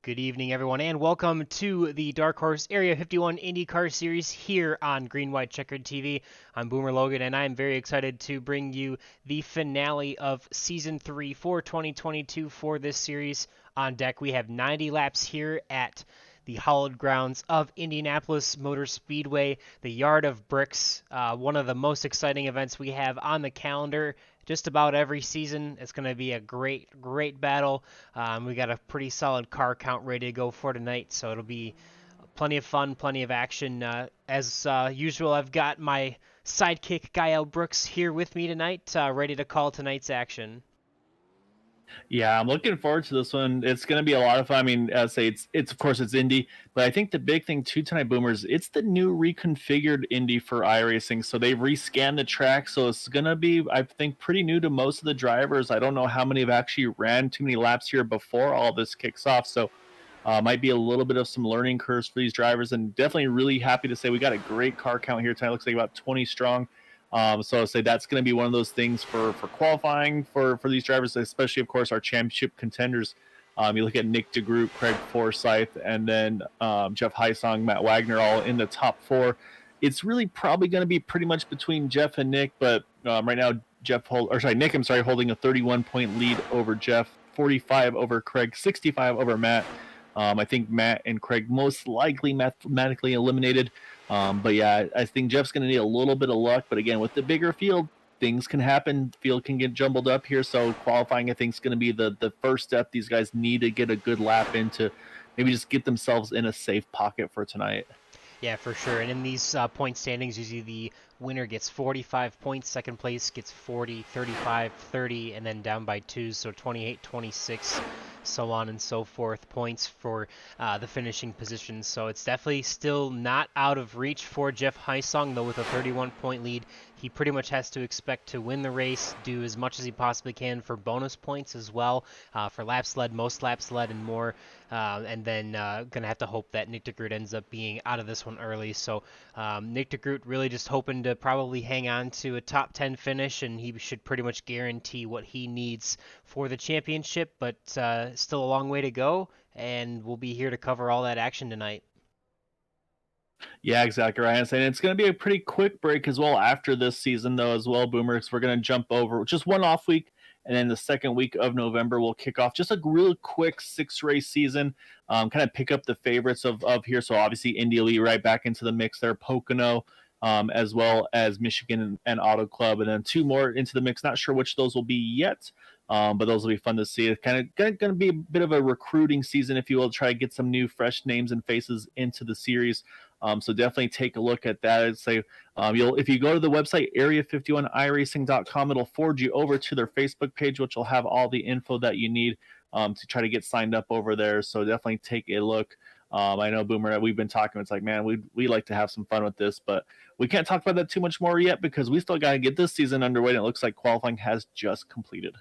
Good evening, everyone, and welcome to the Dark Horse Area 51 IndyCar Series here on Green White Checkered TV. I'm Boomer Logan, and I'm very excited to bring you the finale of Season 3 for 2022 for this series. On deck, we have 90 laps here at the hallowed grounds of Indianapolis Motor Speedway, the Yard of Bricks, one of the most exciting events we have on the calendar just about every season. It's going to be a great battle. We got a pretty solid car count ready to go for tonight, so it'll be plenty of fun, plenty of action. As usual, I've got my sidekick, Gael Brooks, here with me tonight, ready to call tonight's action. Yeah, I'm looking forward to this one. It's going to be a lot of fun. I mean, I say it's of course it's Indy, but I think the big thing too tonight, Boomers, it's the new reconfigured Indy for iRacing. So they've rescanned the track, so it's going to be, I think, pretty new to most of the drivers. I don't know how many have actually ran too many laps here before all this kicks off. So might be a little bit of some learning curves for these drivers, and definitely really happy to say we got a great car count here tonight. Looks like about 20 strong. So I'll say that's going to be one of those things for qualifying for these drivers, especially, of course, our championship contenders. You look at Nick DeGroot, Craig Forsyth, and then Jeff Heisong, Matt Wagner, all in the top four. It's really probably going to be pretty much between Jeff and Nick, but right now Nick, holding a 31-point lead over Jeff, 45 over Craig, 65 over Matt. I think Matt and Craig most likely mathematically eliminated. But yeah, I think Jeff's going to need a little bit of luck. But again, with the bigger field, things can happen. Field can get jumbled up here. So qualifying, I think, is going to be the first step. These guys need to get a good lap in to maybe just get themselves in a safe pocket for tonight. Yeah, for sure. And in these point standings, usually the winner gets 45 points, second place gets 40, 35, 30, and then down by 2, so 28, 26, so on and so forth, points for the finishing positions. So it's definitely still not out of reach for Jeff Heisong, though with a 31-point lead. He pretty much has to expect to win the race, do as much as he possibly can for bonus points as well, for laps led, most laps led, and more. And then going to have to hope that Nick DeGroot ends up being out of this one early. So Nick DeGroot really just hoping to probably hang on to a top 10 finish, and he should pretty much guarantee what he needs for the championship, but still a long way to go, and we'll be here to cover all that action tonight. Yeah, exactly right. And it's going to be a pretty quick break as well after this season, though, as well, Boomers. We're going to jump over just one off week, and then the second week of November, we'll kick off just a real quick 6-race season, kind of pick up the favorites of here. So obviously, Indy Elite right back into the mix there, Pocono, as well as Michigan and Auto Club, and then 2 more into the mix. Not sure which those will be yet. But those will be fun to see. It's kind of going to be a bit of a recruiting season, if you will, try to get some new, fresh names and faces into the series. So definitely take a look at that. I'd say if you go to the website area51iracing.com, it'll forward you over to their Facebook page, which will have all the info that you need to try to get signed up over there. So definitely take a look. I know, Boomer, we've been talking. It's like, man, we like to have some fun with this, but we can't talk about that too much more yet because we still got to get this season underway, and it looks like qualifying has just completed.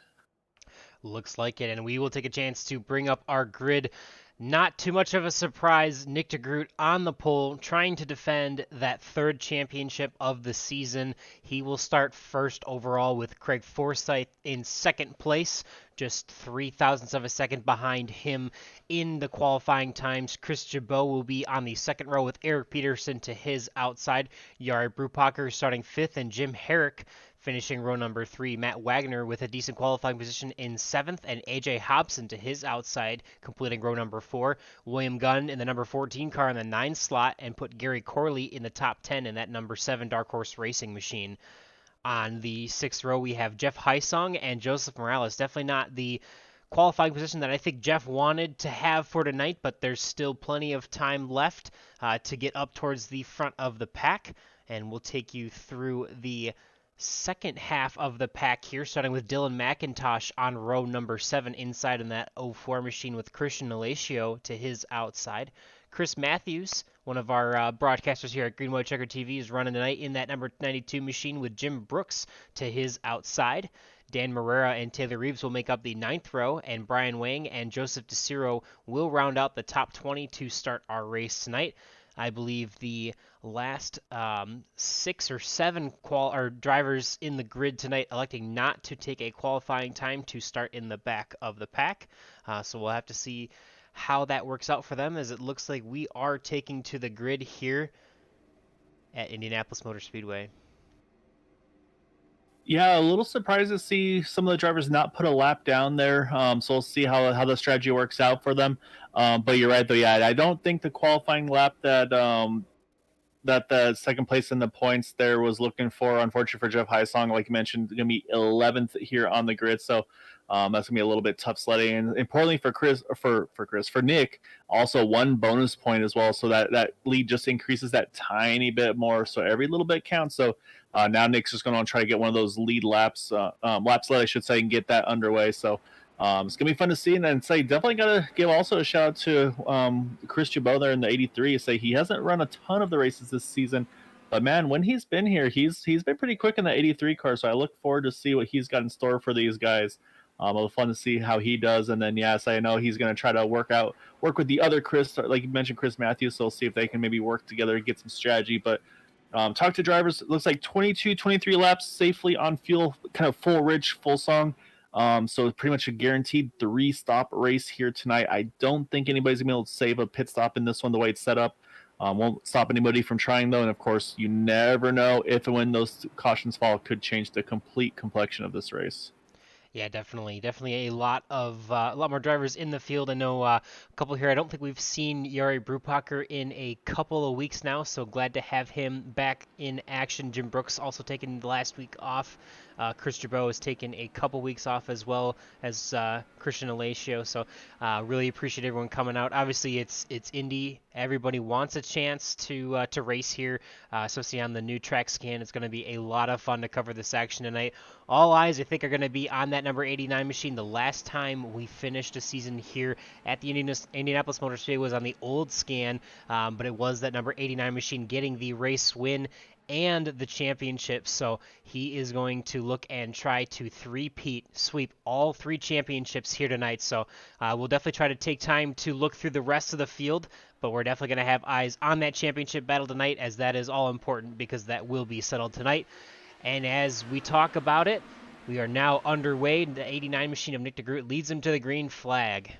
Looks like it, and we will take a chance to bring up our grid. Not too much of a surprise, Nick DeGroot on the pole, trying to defend that 3rd championship of the season. He will start first overall with Craig Forsyth in 2nd place, just 0.03 of a second behind him in the qualifying times. Chris Jabot will be on the 2nd row with Eric Peterson to his outside. Jari Brupacher starting 5th, and Jim Herrick finishing row number 3. Matt Wagner with a decent qualifying position in 7th, and AJ Hobson to his outside, completing row number 4. William Gunn in the number 14 car in the 9 slot, and put Gary Corley in the top 10 in that number 7 Dark Horse Racing machine. On the 6th row, we have Jeff Heisong and Joseph Morales. Definitely not the qualifying position that I think Jeff wanted to have for tonight, but there's still plenty of time left to get up towards the front of the pack, and we'll take you through the second half of the pack here, starting with Dylan McIntosh on row number 7 inside in that 04 machine with Christian Alacio to his outside. Chris Matthews, one of our broadcasters here at Green White Checker TV, is running tonight in that number 92 machine with Jim Brooks to his outside. Dan Marrera and Taylor Reeves will make up the 9th row, and Brian Wang and Joseph DeCiro will round out the top 20 to start our race tonight. I believe the last 6 or 7 drivers in the grid tonight electing not to take a qualifying time to start in the back of the pack. So we'll have to see how that works out for them, as it looks like we are taking to the grid here at Indianapolis Motor Speedway. Yeah, a little surprised to see some of the drivers not put a lap down there. So we'll see how the strategy works out for them. But you're right, though. Yeah, I don't think the qualifying lap that the second place in the points there was looking for. Unfortunately for Jeff Highsong, like you mentioned, going to be 11th here on the grid. So that's going to be a little bit tough sledding. And importantly for Nick, also one bonus point as well. So that lead just increases that tiny bit more. So every little bit counts. So now Nick's just going to try to get one of those lead laps, lap sled, I should say, and get that underway. So it's gonna be fun to see, and then say definitely gotta give also a shout out to Chris Jabot there in the 83. Say he hasn't run a ton of the races this season, but man, when he's been here, he's been pretty quick in the 83 car. So I look forward to see what he's got in store for these guys. It'll be fun to see how he does, and then yes, I know he's gonna try to work with the other Chris, like you mentioned, Chris Matthews. So we'll see if they can maybe work together and get some strategy, but. Talk to drivers. It looks like 22, 23 laps safely on fuel, kind of full rich, full song. So it's pretty much a guaranteed 3-stop race here tonight. I don't think anybody's going to be able to save a pit stop in this one the way it's set up. Won't stop anybody from trying, though. And, of course, you never know if and when those cautions fall could change the complete complexion of this race. Yeah, definitely a lot more drivers in the field. I know a couple here. I don't think we've seen Jari Brupacher in a couple of weeks now, so glad to have him back in action. Jim Brooks also taking the last week off. Chris Jabot has taken a couple weeks off, as well as Christian Alacio. So really appreciate everyone coming out. Obviously, it's Indy. Everybody wants a chance to race here, especially on the new track scan. It's going to be a lot of fun to cover this action tonight. All eyes, I think, are going to be on that number 89 machine. The last time we finished a season here at the Indianapolis Motor Speedway was on the old scan, but it was that number 89 machine getting the race win and the championship. So he is going to look and try to sweep all 3 championships here tonight. So we'll definitely try to take time to look through the rest of the field, but we're definitely going to have eyes on that championship battle tonight, as that is all important because that will be settled tonight. And as we talk about it, we are now underway. The 89 machine of Nick DeGroot leads him to the green flag.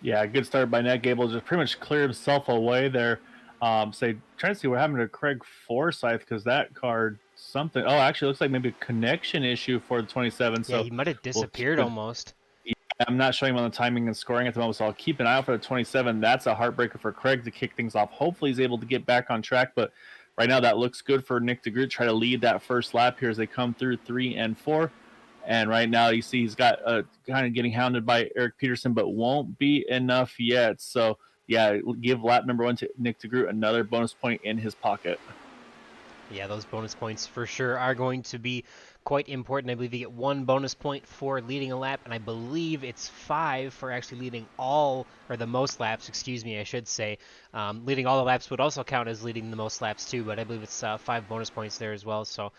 Yeah, good start by Nick. Able to just pretty much clear himself away there. Trying to see what happened to Craig Forsyth, because that card something. Oh, actually, looks like maybe a connection issue for the 27. So yeah, he might have disappeared almost. Yeah, I'm not showing him on the timing and scoring at the moment, so I'll keep an eye out for the 27. That's a heartbreaker for Craig to kick things off. Hopefully, he's able to get back on track, but right now that looks good for Nick DeGroot. Try to lead that first lap here as they come through 3 and 4. And right now you see he's got kind of getting hounded by Eric Peterson, but won't be enough yet. So yeah, give lap number 1 to Nick DeGroot, another bonus point in his pocket. Yeah, those bonus points for sure are going to be quite important. I believe you get 1 bonus point for leading a lap, and I believe it's 5 for actually leading the most laps, I should say. Leading all the laps would also count as leading the most laps too, but I believe it's 5 bonus points there as well. So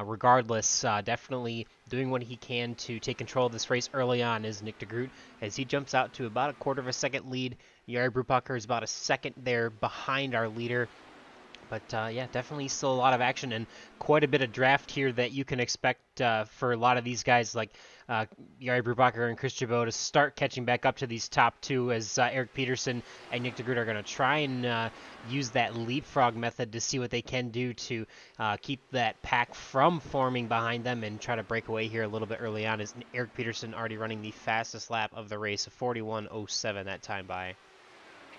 regardless, definitely doing what he can to take control of this race early on is Nick DeGroot, as he jumps out to about a quarter of a second lead. Jari Brupacher is about a second there behind our leader. But yeah, definitely still a lot of action and quite a bit of draft here that you can expect for a lot of these guys like Jari Brubacher and Chris Jabot to start catching back up to these top 2, as Eric Peterson and Nick DeGroot are going to try and use that leapfrog method to see what they can do to keep that pack from forming behind them and try to break away here a little bit early on, as Eric Peterson already running the fastest lap of the race, 41:07 that time by.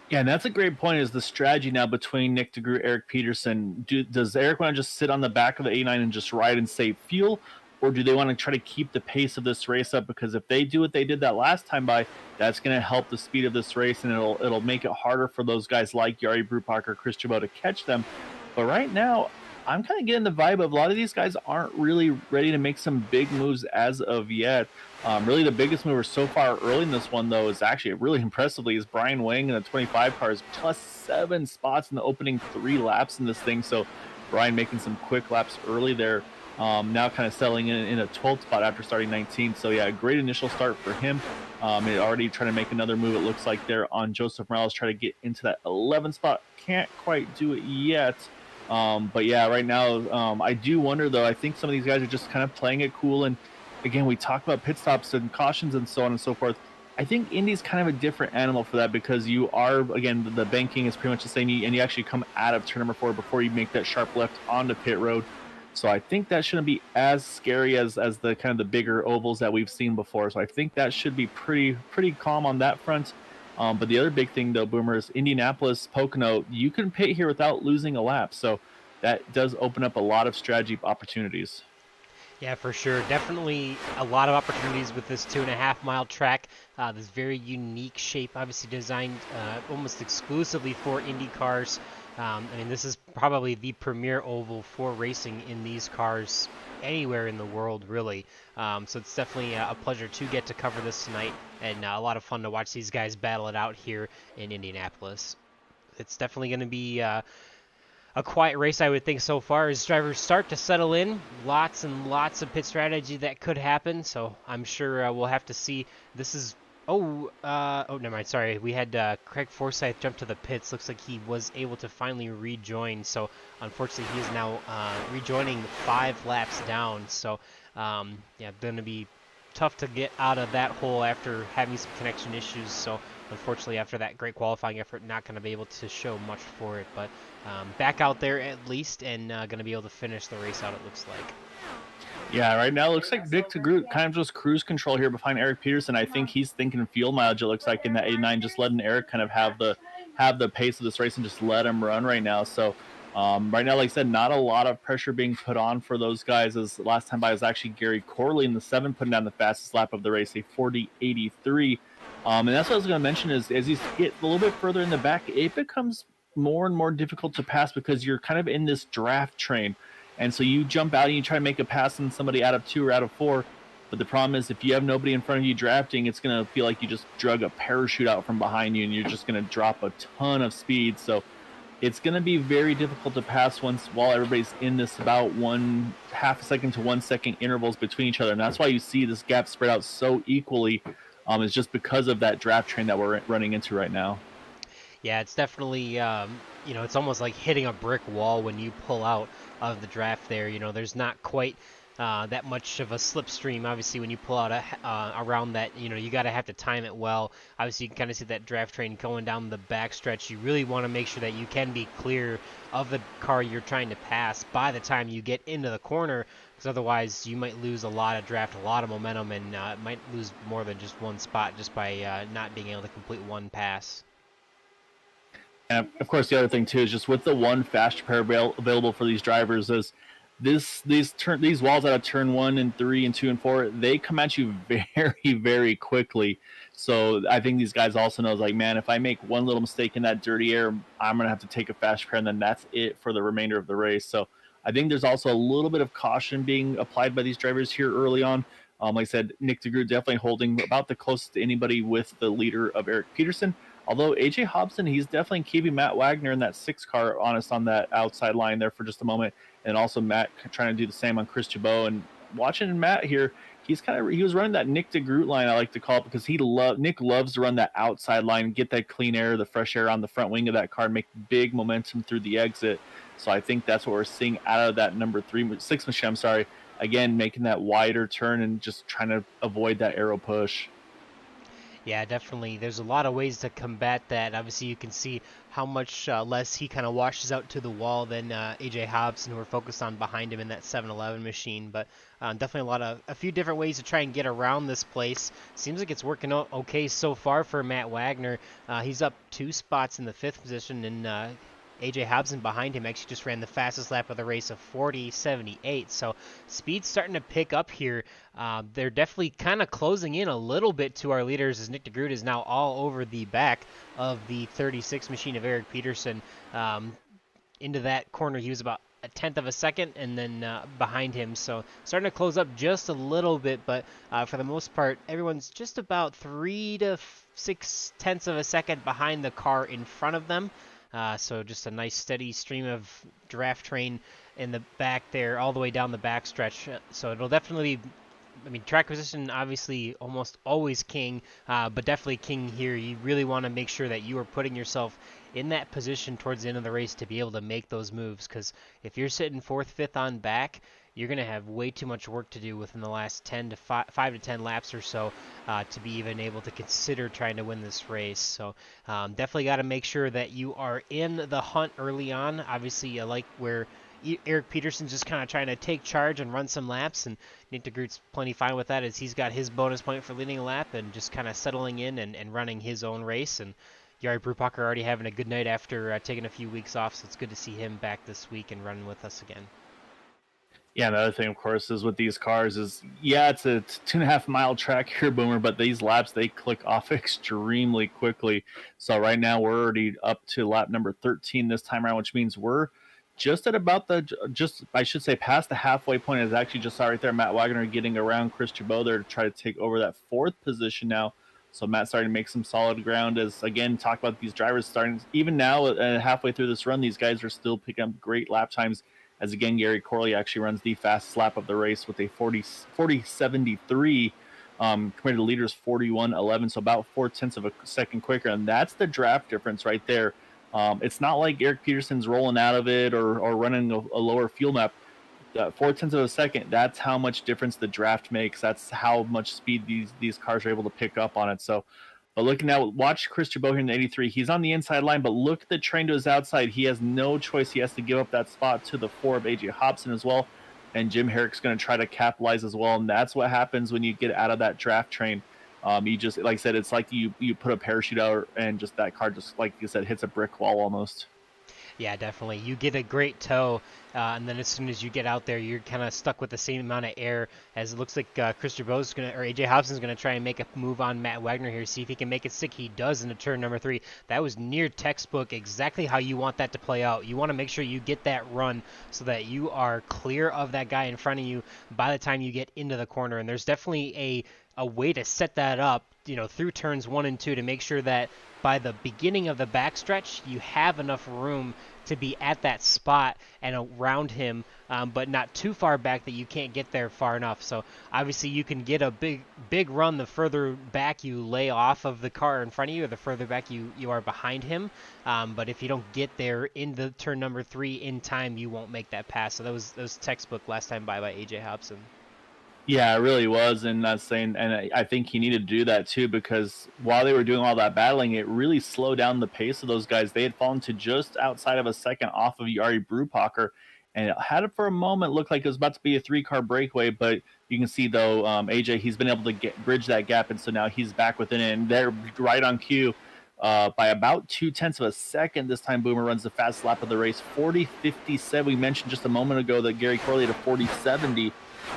Yeah, and that's a great point, is the strategy now between Nick DeGroot, Eric Peterson. Does Eric want to just sit on the back of the 89 and just ride and save fuel, or do they want to try to keep the pace of this race up? Because if they do what they did that last time by, that's going to help the speed of this race, and it'll make it harder for those guys like Jari Brubacher, Chris Jabot to catch them. But right now, I'm kind of getting the vibe of a lot of these guys aren't really ready to make some big moves as of yet. Really, the biggest mover so far early in this one, though, is actually really impressively is Brian Wang in the 25 cars, plus 7 spots in the opening 3 laps in this thing. So Brian making some quick laps early there. Now kind of settling in a 12th spot after starting 19. So yeah, a great initial start for him. Already trying to make another move, it looks like, there on Joseph Morales, try to get into that 11th spot. Can't quite do it yet. But yeah, right now, I do wonder, though, I think some of these guys are just kind of playing it cool. And again, we talk about pit stops and cautions and so on and so forth. I think Indy's kind of a different animal for that because you are, again, the banking is pretty much the same, and you actually come out of turn number 4 before you make that sharp left onto pit road. So I think that shouldn't be as scary as the kind of the bigger ovals that we've seen before. So I think that should be pretty calm on that front. But the other big thing though, Boomer, is Indianapolis Pocono. You can pit here without losing a lap, so that does open up a lot of strategy opportunities. Yeah, for sure. Definitely a lot of opportunities with this 2.5 mile track. This very unique shape, obviously designed almost exclusively for Indy cars. I mean, this is probably the premier oval for racing in these cars anywhere in the world, really. So it's definitely a pleasure to get to cover this tonight, and a lot of fun to watch these guys battle it out here in Indianapolis. It's definitely going to be a quiet race, I would think, so far as drivers start to settle in. Lots and lots of pit strategy that could happen, so I'm sure we'll have to see. This is oh never mind. Sorry, we had Craig Forsyth jump to the pits. Looks like he was able to finally rejoin. So unfortunately, he is now rejoining 5 laps down. So yeah, going to be tough to get out of that hole after having some connection issues. So unfortunately, after that great qualifying effort, not going to be able to show much for it. But back out there at least, and going to be able to finish the race out, it looks like. Yeah, right now it looks like Nick DeGroot kind of just cruise control here behind Eric Peterson. I think he's thinking fuel mileage, it looks like, in that 89, just letting Eric kind of have the pace of this race and just let him run right now. So right now, like I said, not a lot of pressure being put on for those guys. As last time by was actually Gary Corley in the 7 putting down the fastest lap of the race, a 40.83. And that's what I was going to mention is as you get a little bit further in the back, it becomes more and more difficult to pass because you're kind of in this draft train. And so you jump out and you try to make a pass on somebody out of 2 or out of 4. But the problem is if you have nobody in front of you drafting, it's going to feel like you just drug a parachute out from behind you and you're just going to drop a ton of speed. So it's going to be very difficult to pass while everybody's in this about 1/2 a second to 1 second intervals between each other. And that's why you see this gap spread out so equally. Is just because of that draft train that we're running into right now. Yeah, it's definitely, it's almost like hitting a brick wall when you pull out of the draft there. There's not quite that much of a slipstream. Obviously, when you pull out around that, you got to have to time it well. Obviously, you can kind of see that draft train going down the backstretch. You really want to make sure that you can be clear of the car you're trying to pass by the time you get into the corner, because otherwise you might lose a lot of draft, a lot of momentum, and might lose more than just one spot just by not being able to complete one pass. And of course, the other thing too is just with the one fast repair available for these drivers is these walls out of turn 1 and 3 and 2 and 4, they come at you very, very quickly. So I think these guys also know, like, man, if I make one little mistake in that dirty air, I'm gonna have to take a fast repair, and then that's it for the remainder of the race. So I think there's also a little bit of caution being applied by these drivers here early on. Like I said, Nick DeGroot definitely holding about the closest to anybody with the leader of Eric Peterson. Although AJ Hobson, he's definitely keeping Matt Wagner in that 6 car honest on that outside line there for just a moment. And also Matt trying to do the same on Chris Chabot. And watching Matt here, he was running that Nick DeGroot line, I like to call it, because Nick loves to run that outside line, get that clean air, the fresh air on the front wing of that car, and make big momentum through the exit. So I think that's what we're seeing out of that number 6 machine. Again, making that wider turn and just trying to avoid that aero push. Yeah, definitely. There's a lot of ways to combat that. Obviously, you can see how much less he kind of washes out to the wall than AJ Hobson, who we're focused on behind him in that 7-Eleven machine. But definitely a few different ways to try and get around this place. Seems like it's working out okay so far for Matt Wagner. He's up 2 spots in the 5th position, and AJ Hobson behind him actually just ran the fastest lap of the race of 40.78. So speed's starting to pick up here. They're definitely kind of closing in a little bit to our leaders as Nick DeGroot is now all over the back of the 36 machine of Eric Peterson. Into that corner, he was about 1/10 of a second, and then behind him. So starting to close up just a little bit, but for the most part, everyone's just about 3 to 6/10 of a second behind the car in front of them. So just a nice steady stream of draft train in the back there all the way down the backstretch. So it'll definitely I mean, track position obviously almost always king, but definitely king here. You really want to make sure that you are putting yourself in that position towards the end of the race to be able to make those moves, because if you're sitting fourth, fifth on back, you're going to have way too much work to do within the last 5 to 10 laps or so to be even able to consider trying to win this race. So definitely got to make sure that you are in the hunt early on. Obviously, I like where Eric Peterson's just kind of trying to take charge and run some laps, and Nick DeGroot's plenty fine with that as he's got his bonus point for leading a lap and just kind of settling in and running his own race. And Jari Brubacher already having a good night after taking a few weeks off, so it's good to see him back this week and running with us again. Yeah, another thing, of course, is with these cars is, yeah, it's a 2.5 mile track here, Boomer, but these laps, they click off extremely quickly. So right now we're already up to lap number 13 this time around, which means we're just at about I should say past the halfway point. Is actually just right there. Matt Wagner getting around Chris Chabot there to try to take over that fourth position now. So Matt's starting to make some solid ground as, again, talk about these drivers starting, even now halfway through this run, these guys are still picking up great lap times. As again, Gary Corley actually runs the fastest lap of the race with a 40.73 compared to the leaders 41.11, so about 0.4 of a second quicker, and that's the draft difference right there. It's not like Eric Peterson's rolling out of it or running a lower fuel map. 0.4 of a second, that's how much difference the draft makes. That's how much speed these cars are able to pick up on it. So, but looking now, watch Chris Chabot here in the 83. He's on the inside line, but look at the train to his outside. He has no choice. He has to give up that spot to the 4 of AJ Hobson as well. And Jim Herrick's going to try to capitalize as well. And that's what happens when you get out of that draft train. You just, like I said, it's like you put a parachute out and just that car just, like you said, hits a brick wall almost. Yeah, definitely. You get a great tow, and then as soon as you get out there, you're kind of stuck with the same amount of air. As it looks like Chris Chabot's or AJ Hobson's gonna try and make a move on Matt Wagner here, see if he can make it stick. He does into turn number 3. That was near textbook, exactly how you want that to play out. You want to make sure you get that run so that you are clear of that guy in front of you by the time you get into the corner. And there's definitely a way to set that up, through turns 1 and 2 to make sure that by the beginning of the backstretch, you have enough room to be at that spot and around him, but not too far back that you can't get there far enough. So obviously you can get a big run the further back you lay off of the car in front of you, or the further back you are behind him. But if you don't get there in the turn number 3 in time, you won't make that pass. So that was textbook last time by AJ Hobson. Yeah, it really was, and that's saying, and I think he needed to do that too, because while they were doing all that battling, it really slowed down the pace of those guys. They had fallen to just outside of a second off of Jari Brubacher, and it had it for a moment look like it was about to be a 3-car breakaway, but you can see though, AJ, he's been able to bridge that gap, and so now he's back within it, and they're right on cue. By about 0.2 of a second, this time Boomer runs the fastest lap of the race, 40.57. We mentioned just a moment ago that Gary Corley had a 40.70.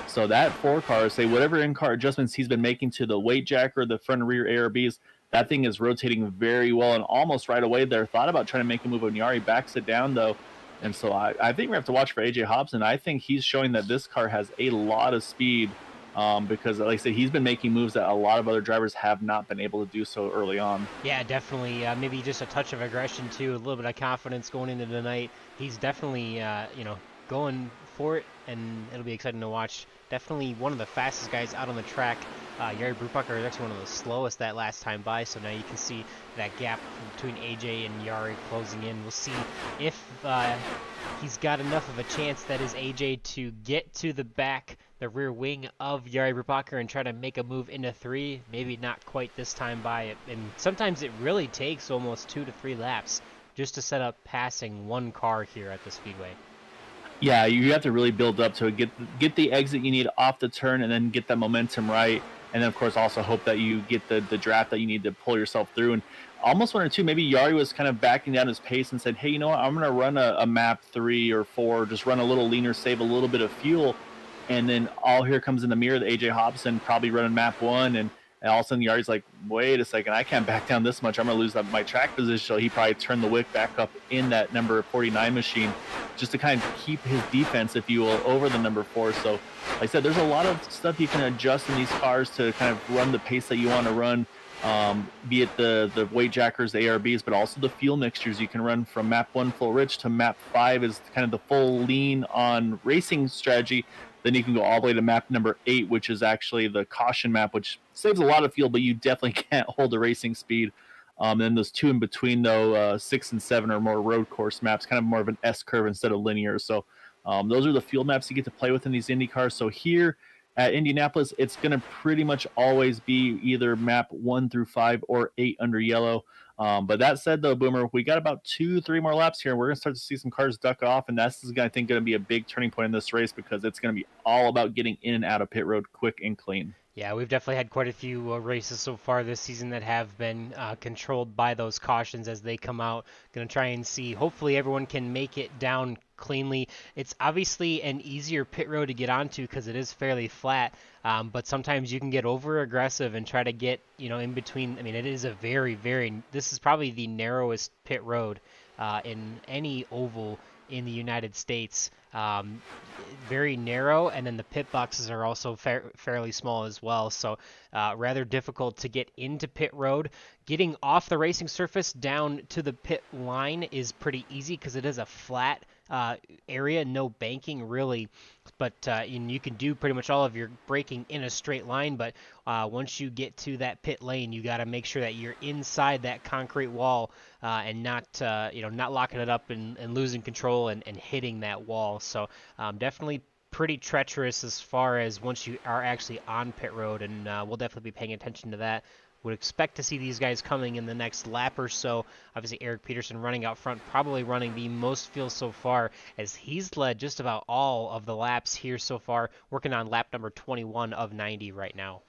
So that 4-car, say whatever in-car adjustments he's been making to the weight jacker, the front and rear ARBs, that thing is rotating very well, and almost right away there thought about trying to make a move when Jari backs it down though. And so I think we have to watch for AJ Hobson. I think he's showing that this car has a lot of speed, because like I said, he's been making moves that a lot of other drivers have not been able to do so early on. Yeah, definitely. Maybe just a touch of aggression too, a little bit of confidence going into the night. He's definitely, going for it, and it'll be exciting to watch. Definitely one of the fastest guys out on the track. Jari Brubacher is actually one of the slowest that last time by, so now you can see that gap between AJ and Jari closing in. We'll see if he's got enough of a chance, that is AJ, to get to the rear wing of Jari Brubacher and try to make a move into 3. Maybe not quite this time by, and sometimes it really takes almost 2 to 3 laps just to set up passing one car here at the Speedway. Yeah, you have to really build up to it, get the exit you need off the turn, and then get that momentum right. And then, of course, also hope that you get the draft that you need to pull yourself through. And almost 1 or 2, maybe Jari was kind of backing down his pace and said, hey, you know what, I'm going to run a map 3 or 4, just run a little leaner, save a little bit of fuel. And then all here comes in the mirror, the AJ Hobson probably running map 1, and all of a sudden Yari's like, wait a second, I can't back down this much. I'm going to lose my track position. So he probably turned the wick back up in that number 49 machine just to kind of keep his defense, if you will, over the number 4. So like I said, there's a lot of stuff you can adjust in these cars to kind of run the pace that you want to run, be it the weight jackers, the ARBs, but also the fuel mixtures. You can run from map 1 full rich to map 5 is kind of the full lean on racing strategy. Then you can go all the way to map number 8, which is actually the caution map, which saves a lot of fuel, but you definitely can't hold a racing speed. And then those two in between, though, 6 and 7 are more road course maps, kind of more of an S curve instead of linear. So those are the field maps you get to play with in these Indy cars. So here at Indianapolis, it's going to pretty much always be either map 1 through 5 or 8 under yellow. But that said, though, Boomer, we got about 2-3 more laps here, and we're going to start to see some cars duck off, and that's, I think, going to be a big turning point in this race because it's going to be all about getting in and out of pit road quick and clean. Yeah, we've definitely had quite a few races so far this season that have been controlled by those cautions as they come out. Going to try and see. Hopefully everyone can make it down cleanly. It's obviously an easier pit road to get onto because it is fairly flat, but sometimes you can get over aggressive and try to get, in between. I mean, it is a this is probably the narrowest pit road in any oval in the United States. Very narrow, and then the pit boxes are also fairly small as well, so rather difficult to get into pit road. Getting off the racing surface down to the pit line is pretty easy because it is a flat area, no banking really, but you can do pretty much all of your braking in a straight line, but once you get to that pit lane, you got to make sure that you're inside that concrete wall and not locking it up and losing control and hitting that wall. So definitely pretty treacherous as far as once you are actually on pit road, and we'll definitely be paying attention to that. Would expect to see these guys coming in the next lap or so. Obviously, Eric Peterson running out front, probably running the most fuel so far, as he's led just about all of the laps here so far, working on lap number 21 of 90 right now.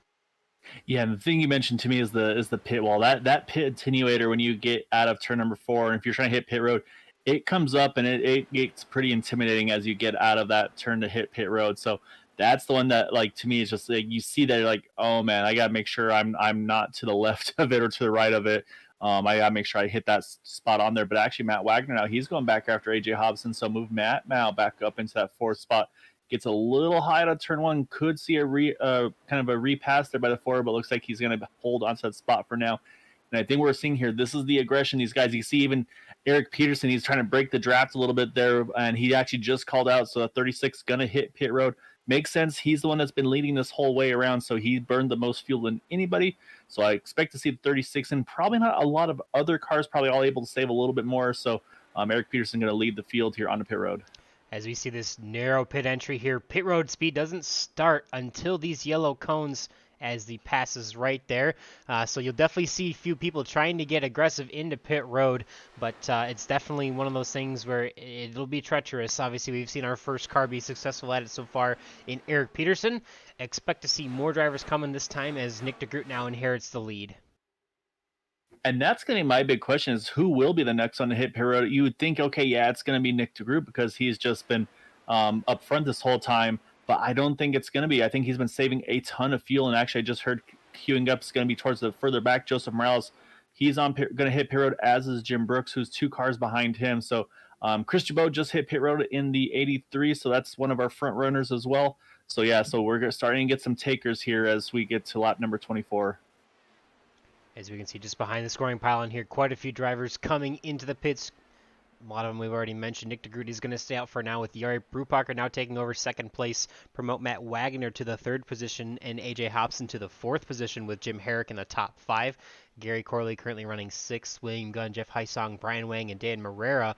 Yeah, and the thing you mentioned to me is the pit wall. That pit attenuator when you get out of turn number 4, and if you're trying to hit pit road, it comes up and it gets pretty intimidating as you get out of that turn to hit pit road. So that's the one that, like, to me is just like you see that you're like, oh man, I gotta make sure I'm not to the left of it or to the right of it. I gotta make sure I hit that spot on there. But actually, Matt Wagner now he's going back after AJ Hobson, so move Matt now back up into that 4th spot. Gets a little high out of turn 1. Could see a kind of a repass there by the 4, but looks like he's gonna hold onto that spot for now. And I think we're seeing here, this is the aggression these guys. You see even Eric Peterson, he's trying to break the draft a little bit there, and he actually just called out, so 36 going to hit pit road. Makes sense. He's the one that's been leading this whole way around, so he burned the most fuel than anybody. So I expect to see the 36, and probably not a lot of other cars probably all able to save a little bit more. So Eric Peterson going to lead the field here on the pit road. As we see this narrow pit entry here, pit road speed doesn't start until these yellow cones as the pass is right there. So you'll definitely see a few people trying to get aggressive into pit road, but it's definitely one of those things where it'll be treacherous. Obviously, we've seen our first car be successful at it so far in Eric Peterson. Expect to see more drivers coming this time as Nick DeGroot now inherits the lead. And that's going to be my big question is who will be the next one to hit pit road? You would think, okay, yeah, it's going to be Nick DeGroot because he's just been up front this whole time. But I don't think it's going to be. I think he's been saving a ton of fuel. And actually, I just heard queuing up is going to be towards the further back. Joseph Morales, he's going to hit pit road, as is Jim Brooks, who's 2 cars behind him. So Chris Jabot just hit pit road in the 83. So that's one of our front runners as well. So yeah, so we're starting to get some takers here as we get to lap number 24. As we can see just behind the scoring pylon here, quite a few drivers coming into the pits. A lot of them we've already mentioned. Nick DeGroot is going to stay out for now with Jari Brupacher now taking over 2nd place. Promote Matt Wagner to the 3rd position and AJ Hobson to the 4th position with Jim Herrick in the top 5. Gary Corley currently running 6th. William Gunn, Jeff Heisong, Brian Wang, and Dan Morera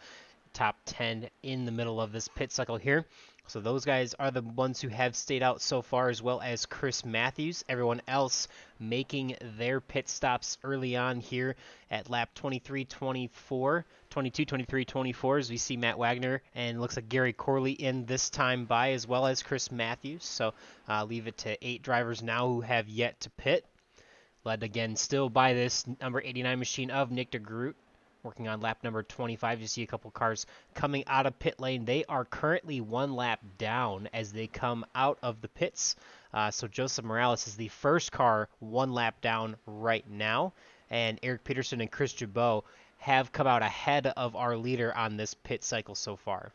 top 10 in the middle of this pit cycle here. So those guys are the ones who have stayed out so far, as well as Chris Matthews. Everyone else making their pit stops early on here at lap 23, 24, 22, 23, 24, as we see Matt Wagner and looks like Gary Corley in this time by, as well as Chris Matthews. So leave it to 8 drivers now who have yet to pit. Led again still by this number 89 machine of Nick DeGroot. Working on lap number 25, you see a couple cars coming out of pit lane. They are currently 1 lap down as they come out of the pits. So Joseph Morales is the first car 1 lap down right now. And Eric Peterson and Chris Jabot have come out ahead of our leader on this pit cycle so far.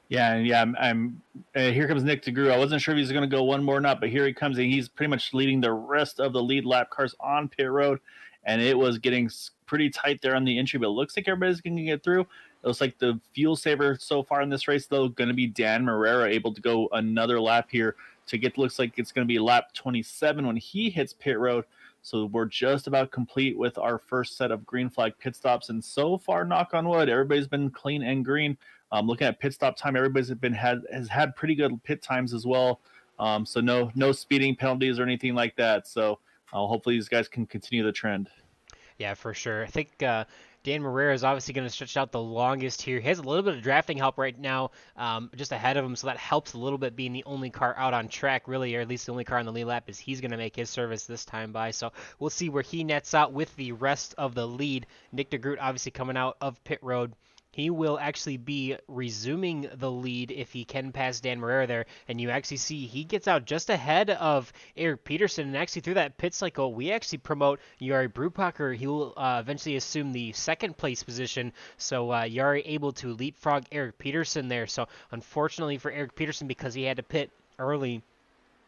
Yeah, I'm here comes Nick DeGroot. I wasn't sure if he's going to go one more or not, but here he comes, and he's pretty much leading the rest of the lead lap cars on pit road. And it was getting pretty tight there on the entry, but it looks like everybody's going to get through. It looks like the fuel saver so far in this race, though, going to be Dan Marrera, able to go another lap here to get, looks like it's going to be lap 27 when he hits pit road. So we're just about complete with our first set of green flag pit stops. And so far, knock on wood, everybody's been clean and green. Looking at pit stop time, everybody's has had pretty good pit times as well. So no speeding penalties or anything like that. So hopefully these guys can continue the trend. Yeah, for sure. I think Dan Marrera is obviously going to stretch out the longest here. He has a little bit of drafting help right now, just ahead of him, so that helps a little bit being the only car out on track, really, or at least the only car on the lead lap, is he's going to make his service this time by. So we'll see where he nets out with the rest of the lead. Nick DeGroot obviously coming out of pit road. He will actually be resuming the lead if he can pass Dan Marrera there. And you actually see he gets out just ahead of Eric Peterson. And actually through that pit cycle, we actually promote Jari Brupacher. He will eventually assume the second place position. So Jari able to leapfrog Eric Peterson there. So unfortunately for Eric Peterson, because he had to pit early,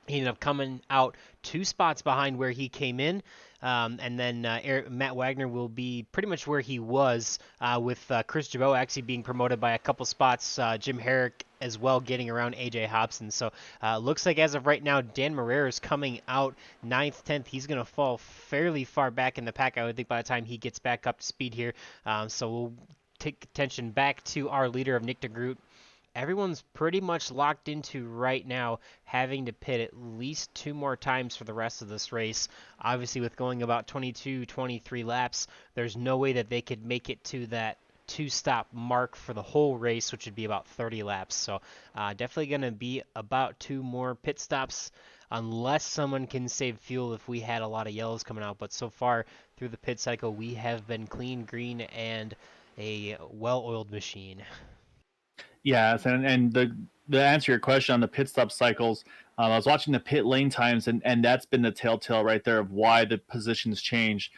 he ended up coming out 2 spots behind where he came in. And then Matt Wagner will be pretty much where he was, with Chris Jabot actually being promoted by a couple spots. Jim Herrick as well getting around AJ Hobson. So looks like as of right now, Dan Marrera is coming out 9th, 10th. He's going to fall fairly far back in the pack, I would think, by the time he gets back up to speed here. So we'll take attention back to our leader of Nick DeGroot. Everyone's pretty much locked into right now having to pit at least 2 more times for the rest of this race. Obviously, with going about 22, 23 laps, there's no way that they could make it to that 2-stop mark for the whole race, which would be about 30 laps. So definitely going to be about 2 more pit stops, unless someone can save fuel if we had a lot of yellows coming out. But so far through the pit cycle, we have been clean, green, and a well-oiled machine. Yes, and the answer to your question on the pit stop cycles, I was watching the pit lane times, and that's been the telltale right there of why the positions changed.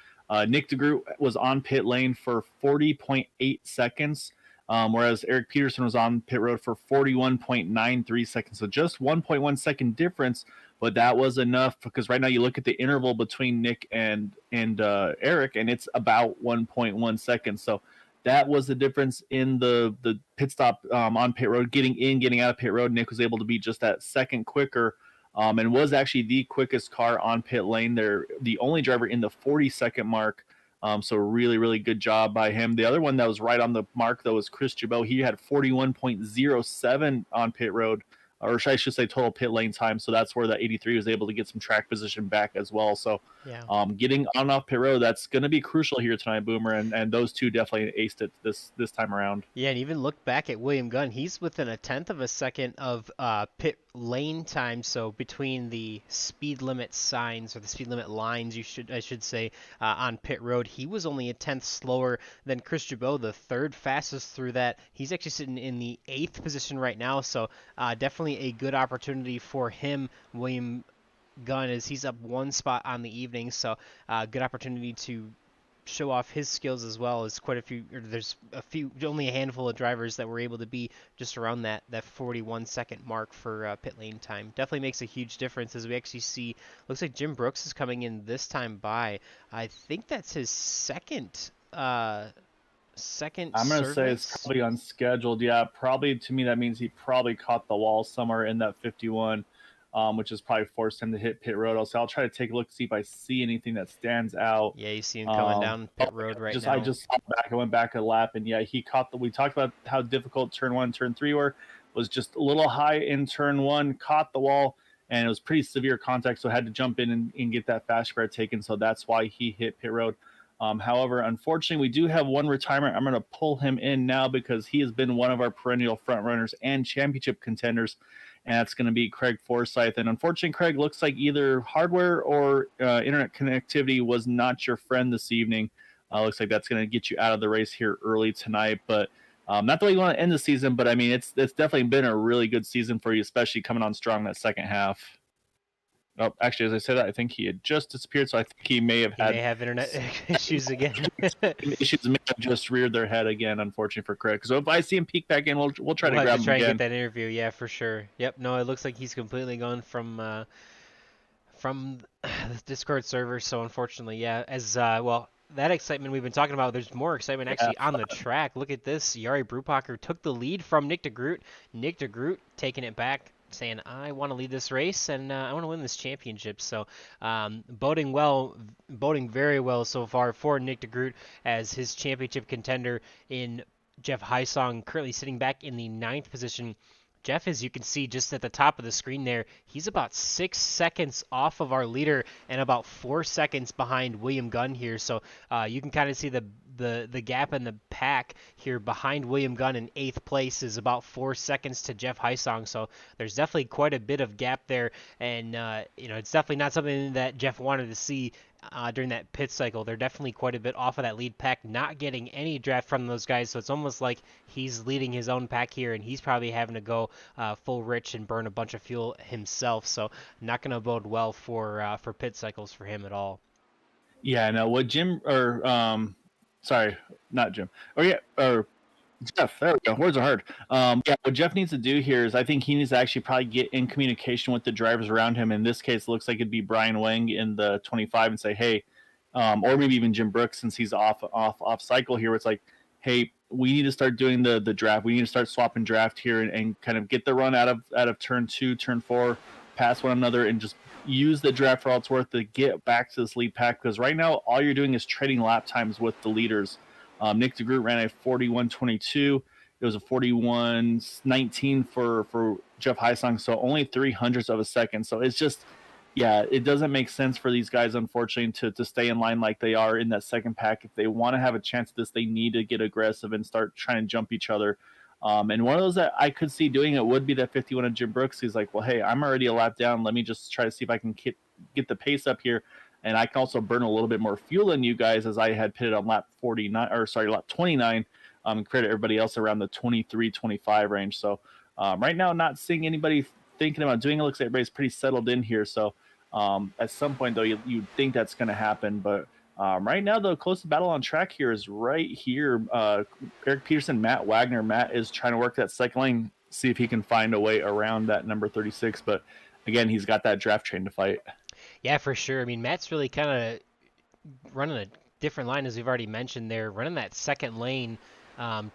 Nick DeGroot was on pit lane for 40.8 seconds, whereas Eric Peterson was on pit road for 41.93 seconds. So just 1.1 second difference, but that was enough, because right now you look at the interval between Nick and Eric, and it's about 1.1 seconds. So that was the difference in the pit stop on pit road, getting in, getting out of pit road. Nick was able to be just that second quicker, and was actually the quickest car on pit lane. They're the only driver in the 40-second mark. So really, really good job by him. The other one that was right on the mark, though, was Chris Jabot. He had 41.07 on pit road, or I should say total pit lane time. So that's where the 83 was able to get some track position back as well. So getting on and off pit road, that's going to be crucial here tonight, Boomer. And those two definitely aced it this time around. Yeah, and even look back at William Gunn. He's within a 1/10 of a second of pit lane time. So between the speed limit signs, or the speed limit lines, I should say, on pit road, he was only a 1/10 slower than Chris Jabot, the 3rd fastest through that. He's actually sitting in the 8th position right now. So definitely a good opportunity for him, William Gunn, as he's up 1 spot on the evening. So good opportunity to show off his skills, as well as there's only a handful of drivers that were able to be just around that 41-second mark for pit lane time. Definitely makes a huge difference, as we actually see, looks like Jim Brooks is coming in this time by. I think that's his second I'm going to say it's probably unscheduled. Yeah, probably, to me, that means he probably caught the wall somewhere in that 51, which has probably forced him to hit pit road. So I'll try to take a look, see if I see anything that stands out. Yeah, you see him coming down pit road right now. I just saw back. I went back a lap, and yeah, he caught we talked about how difficult turn 1, turn 3 were. Was just a little high in turn 1, caught the wall, and it was pretty severe contact, so I had to jump in and get that fast spread taken. So that's why he hit pit road. However, unfortunately, we do have one retirement. I'm going to pull him in now, because he has been one of our perennial front runners and championship contenders, and that's going to be Craig Forsyth. And unfortunately, Craig, looks like either hardware or internet connectivity was not your friend this evening. Looks like that's going to get you out of the race here early tonight. But not the way you want to end the season, but I mean, it's definitely been a really good season for you, especially coming on strong that second half. Oh, actually, as I said that, I think he had just disappeared, so I think he may have internet issues again. Issues may have just reared their head again, unfortunately for Craig. So if I see him peek back in, we'll try to grab him again. And get that interview, yeah, for sure. Yep, no, it looks like he's completely gone from the Discord server. So unfortunately, yeah, as well, that excitement we've been talking about, there's more excitement Yeah, actually on the track. Look at this. Yari Brubacher took the lead from Nick de Groot. Nick de Groot taking it back, saying, I want to lead this race and I want to win this championship. So boding very well so far for Nick de Groot as his championship contender in Jeff Hysong, currently sitting back in the 9th position. Jeff, as you can see just at the top of the screen there, he's about 6 seconds off of our leader and about 4 seconds behind William Gunn here. So you can kind of see the gap in the pack here behind William Gunn in 8th place is about 4 seconds to Jeff Hysong. So there's definitely quite a bit of gap there. And, it's definitely not something that Jeff wanted to see during that pit cycle. They're definitely quite a bit off of that lead pack, not getting any draft from those guys. So it's almost like he's leading his own pack here, and he's probably having to go full rich and burn a bunch of fuel himself. So not going to bode well for pit cycles for him at all. Yeah, no, what Jim sorry, not Jim. Or Jeff, there we go. Words are hard. Yeah, what Jeff needs to do here is I think he needs to actually probably get in communication with the drivers around him. In this case, it looks like it'd be Brian Wang in the 25 and say, hey, or maybe even Jim Brooks since he's off cycle here. Where it's like, hey, we need to start doing the draft. We need to start swapping draft here and kind of get the run out of turn 2, turn 4, pass one another, and just use the draft for all it's worth to get back to this lead pack. Because right now, all you're doing is trading lap times with the leaders. Nick de Groot ran a 41.22. It was a 41.19 for Jeff Hysong, so only 0.03 of a second. So it's just, yeah, it doesn't make sense for these guys, unfortunately, to stay in line like they are in that second pack. If they want to have a chance at this, they need to get aggressive and start trying to jump each other. And one of those that I could see doing it would be that 51 of Jim Brooks. He's like, well, hey, I'm already a lap down. Let me just try to see if I can get the pace up here. And I can also burn a little bit more fuel than you guys, as I had pitted on lap 29, compared to everybody else around the 23, 25 range. So right now, not seeing anybody thinking about doing it. Looks like everybody's pretty settled in here. So at some point, though, you'd think that's going to happen. But right now, the closest battle on track here is right here. Eric Peterson, Matt Wagner. Matt is trying to work that second lane, see if he can find a way around that number 36. But again, he's got that draft train to fight. Yeah, for sure. I mean, Matt's really kind of running a different line, as we've already mentioned there, running that second lane,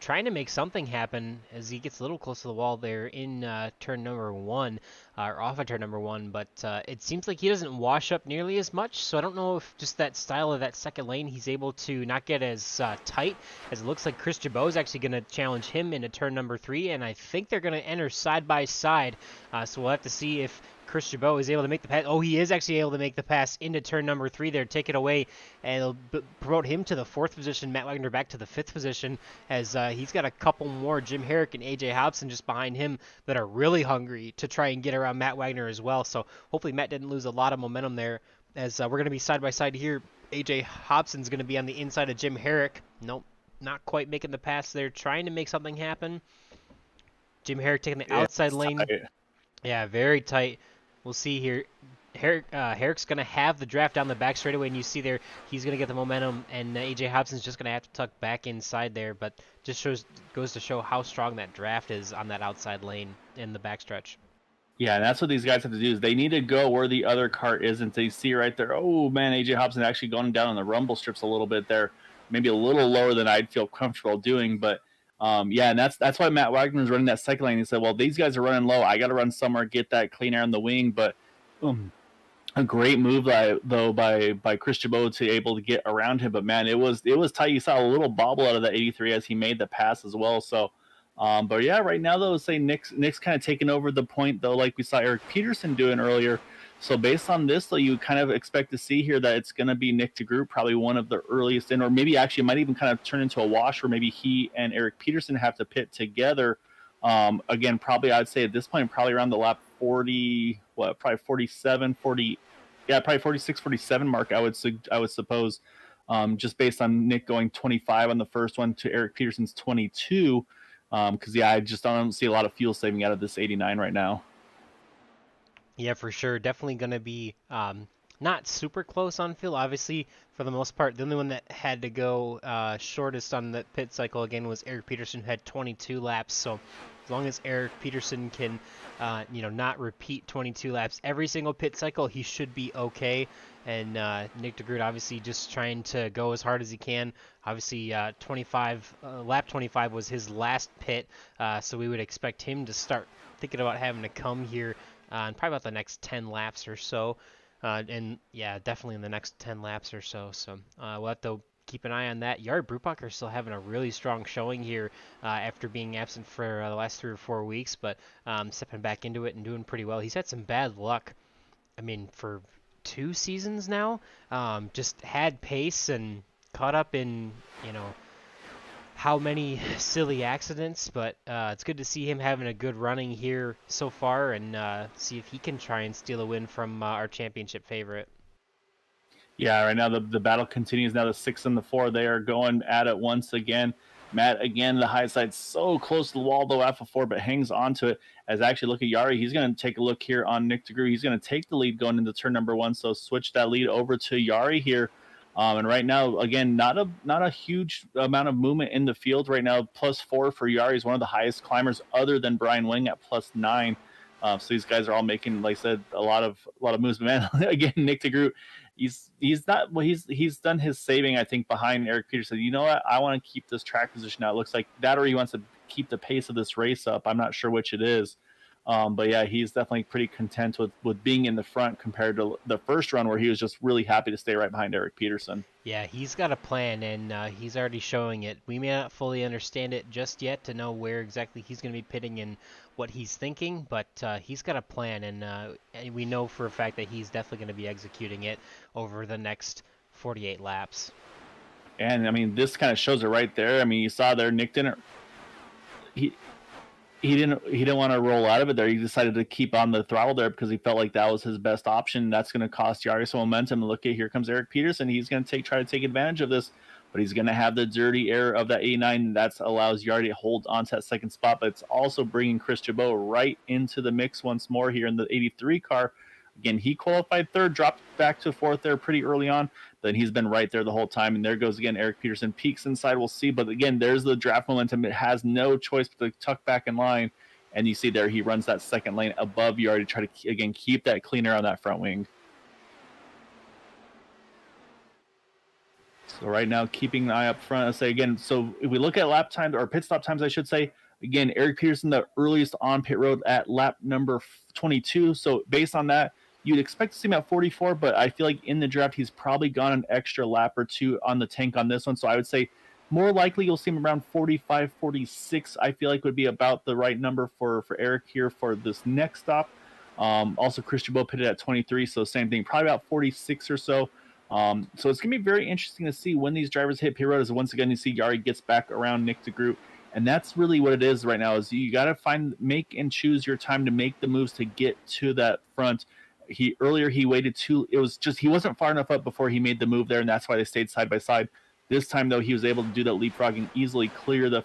trying to make something happen as he gets a little close to the wall there in turn number 1, or off of turn number 1, but it seems like he doesn't wash up nearly as much, so I don't know if just that style of that second lane, he's able to not get as tight, as it looks like Chris Jabot is actually going to challenge him into turn number 3, and I think they're going to enter side by side, so we'll have to see if Chris Jabot is able to make the pass. Oh, he is actually able to make the pass into turn number 3 there, take it away, and it'll promote him to the 4th position, Matt Wagner back to the 5th position, as he's got a couple more, Jim Herrick and AJ Hobson just behind him, that are really hungry to try and get around Matt Wagner as well. So hopefully Matt didn't lose a lot of momentum there, as we're going to be side by side here. AJ Hobson's going to be on the inside of Jim Herrick. Nope, not quite making the pass there, trying to make something happen. Jim Herrick taking the outside lane. Tight. Yeah, very tight. We'll see here. Herrick's going to have the draft down the back straightaway, and you see there he's going to get the momentum, and AJ Hobson's just going to have to tuck back inside there, but just goes to show how strong that draft is on that outside lane in the backstretch. Yeah, and that's what these guys have to do is they need to go where the other car isn't. They see right there, oh, man, AJ Hobson actually going down on the rumble strips a little bit there, maybe a little lower than I'd feel comfortable doing, but yeah, and that's why Matt Wagner was running that second lane. He said, well, these guys are running low. I got to run somewhere, get that clean air on the wing. But a great move, though, by Chris Jabot to able to get around him. But, man, it was tight. You saw a little bobble out of that 83 as he made the pass as well. So, but, yeah, right now, though, say Nick's kind of taking over the point, though, like we saw Eric Peterson doing earlier. So based on this, though, you kind of expect to see here that it's going to be Nick de Groot, probably one of the earliest in, or maybe actually might even kind of turn into a wash where maybe he and Eric Peterson have to pit together. Again, probably I'd say at this point, probably around the lap 40, probably 47, 40, yeah, probably 46, 47 mark, I would suppose, just based on Nick going 25 on the first one to Eric Peterson's 22, because, yeah, I just don't see a lot of fuel saving out of this 89 right now. Yeah, for sure. Definitely going to be not super close on fuel. Obviously, for the most part, the only one that had to go shortest on the pit cycle, again, was Eric Peterson, who had 22 laps. So as long as Eric Peterson can, not repeat 22 laps every single pit cycle, he should be okay. and Nick DeGroot obviously just trying to go as hard as he can. Obviously, lap 25 was his last pit, so we would expect him to start thinking about having to come here in probably about the next 10 laps or so. And yeah, definitely in the next 10 laps or so. So we'll have to keep an eye on that. Jari Brubacher still having a really strong showing here after being absent for the last 3 or 4 weeks, but stepping back into it and doing pretty well. He's had some bad luck. I mean, for 2 seasons now, just had pace and caught up in, how many silly accidents, but it's good to see him having a good running here so far and see if he can try and steal a win from our championship favorite. Yeah, right now the battle continues. Now the 6 and the 4, they are going at it once again. Matt, again, the high side so close to the wall, though, Alpha 4, but hangs on to it. As actually look at Jari, he's going to take a look here on Nick DeGroot. He's going to take the lead going into turn number 1, so switch that lead over to Jari here. And right now, again, not a huge amount of movement in the field right now. +4 for Jari is one of the highest climbers other than Brian Wing at +9. So these guys are all making, like I said, a lot of moves. But man, again, Nick DeGroot, he's done his saving, I think, behind Eric Peterson. You know what? I want to keep this track position now. It looks like that, or he wants to keep the pace of this race up. I'm not sure which it is. But yeah, he's definitely pretty content with being in the front compared to the first run where he was just really happy to stay right behind Eric Peterson. Yeah, he's got a plan, and he's already showing it. We may not fully understand it just yet to know where exactly he's going to be pitting and what he's thinking, but he's got a plan, and we know for a fact that he's definitely going to be executing it over the next 48 laps. And, I mean, this kind of shows it right there. I mean, you saw there, Nick didn't... He didn't want to roll out of it there. He decided to keep on the throttle there because he felt like that was his best option. That's going to cost Jari some momentum. And look at, here comes Eric Peterson. He's going to try to take advantage of this, but he's going to have the dirty air of that 89. That allows Jari to hold on to that second spot, but it's also bringing Chris Jabot right into the mix once more here in the 83 car. Again, he qualified third, dropped back to fourth there pretty early on. Then he's been right there the whole time. And there goes again, Eric Peterson peaks inside. We'll see. But again, there's the draft momentum. It has no choice but to tuck back in line. And you see there, he runs that second lane above Jari to try to, again, keep that clean air on that front wing. So right now, keeping an eye up front. I say again, so if we look at lap times, or pit stop times, I should say, again, Eric Peterson, the earliest on pit road at lap number 22. So based on that, you'd expect to see him at 44, but I feel like in the draft, he's probably gone an extra lap or two on the tank on this one. So I would say more likely you'll see him around 45, 46, I feel like would be about the right number for Eric here for this next stop. Also, Chris Jabot pitted at 23, so same thing, probably about 46 or so. So it's going to be very interesting to see when these drivers hit pit road, as once again you see Jari gets back around Nick DeGroot. And that's really what it is right now, is you got to make and choose your time to make the moves to get to that front. Earlier he waited he wasn't far enough up before he made the move there, and that's why they stayed side by side. This time, though, he was able to do that leapfrog and easily clear the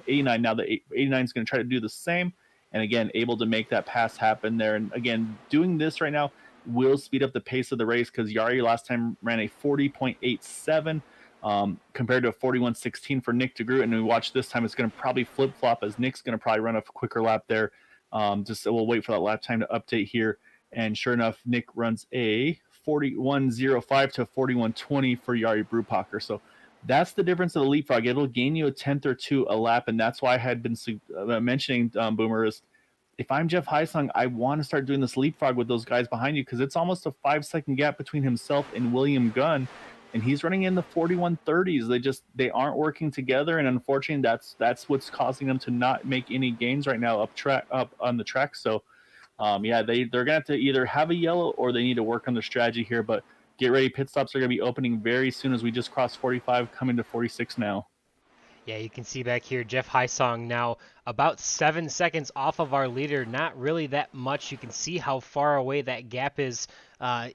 89. Now the 89 is going to try to do the same, and again, able to make that pass happen there. And again, doing this right now will speed up the pace of the race, because Jari last time ran a 40.87 compared to a 41.16 for Nick DeGroot. And we watch this time, it's going to probably flip-flop, as Nick's going to probably run a quicker lap there. We'll wait for that lap time to update here. And sure enough, Nick runs a 41.05 to 41.20 for Jari Brubacher. So that's the difference of the leapfrog. It'll gain you a tenth or two a lap, and that's why I had been mentioning, Boomer, is if I'm Jeff Heisung, I want to start doing this leapfrog with those guys behind you, because it's almost a 5-second gap between himself and William Gunn, and he's running in the 41.30s. They aren't working together, and unfortunately, that's what's causing them to not make any gains right now up on the track. So they're gonna have to either have a yellow or they need to work on their strategy here. But get ready, pit stops are gonna be opening very soon, as we just crossed 45, coming to 46 now. Yeah, you can see back here, Jeff Heisong now about 7 seconds off of our leader. Not really that much. You can see how far away that gap is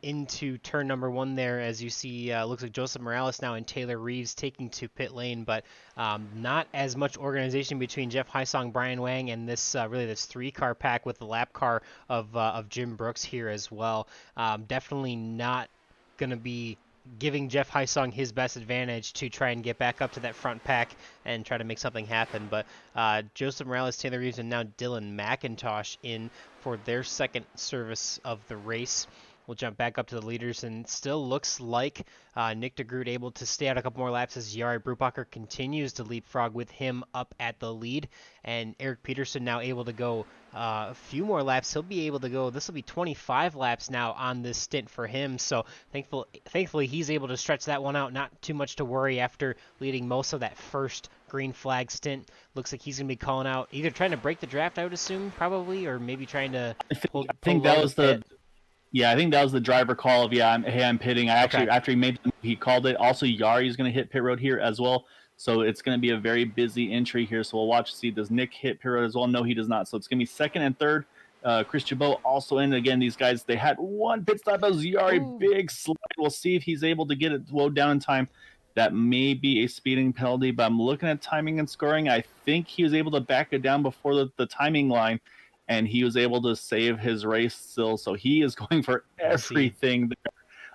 into turn number 1 there. As you see, looks like Joseph Morales now and Taylor Reeves taking to pit lane, but not as much organization between Jeff Heisong, Brian Wang, and this 3-car pack with the lap car of Jim Brooks here as well. Definitely not going to be giving Jeff Heisong his best advantage to try and get back up to that front pack and try to make something happen. But Joseph Morales, Taylor Reeves, and now Dylan McIntosh in for their second service of the race. We'll jump back up to the leaders, and still looks like Nick DeGroot able to stay out a couple more laps as Jari Brubacher continues to leapfrog with him up at the lead. And Eric Peterson now able to go a few more laps. He'll be able to go, this will be 25 laps now on this stint for him. So thankfully he's able to stretch that one out. Not too much to worry after leading most of that first green flag stint. Looks like he's going to be calling out, either trying to break the draft, I would assume, probably, or maybe trying to pull I think that was pit. Yeah, I think that was the driver call of, I'm pitting. After he made he called it. Also, Yari is going to hit pit road here as well. So it's going to be a very busy entry here. So we'll watch to see, does Nick hit pit road as well? No, he does not. So it's going to be second and third. Chris Chabot also in. Again, these guys, they had one pit stop. That was Yari. Ooh. Big slide. We'll see if he's able to get it slowed down in time. That may be a speeding penalty, but I'm looking at timing and scoring. I think he was able to back it down before the timing line, and he was able to save his race still. So he is going for everything there.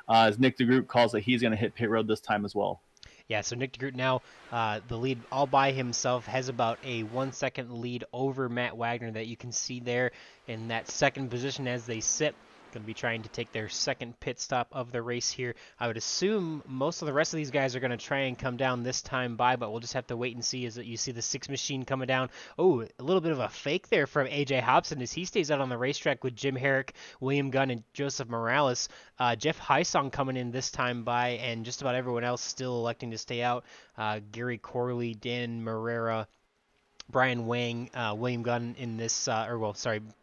As Nick DeGroot calls that he's going to hit pit road this time as well. Yeah, so Nick DeGroot now, the lead all by himself, has about a 1 second lead over Matt Wagner that you can see there in that second position as they sit. Going to be trying to take their second pit stop of the race here. I would assume most of the rest of these guys are going to try and come down this time by, but we'll just have to wait and see. As you see the 6 machine coming down. Oh, a little bit of a fake there from AJ Hobson as he stays out on the racetrack with Jim Herrick, William Gunn, and Joseph Morales. Jeff Heisong coming in this time by, and just about everyone else still electing to stay out. Gary Corley, Dan Marrera, Brian Wang, William Gunn in this,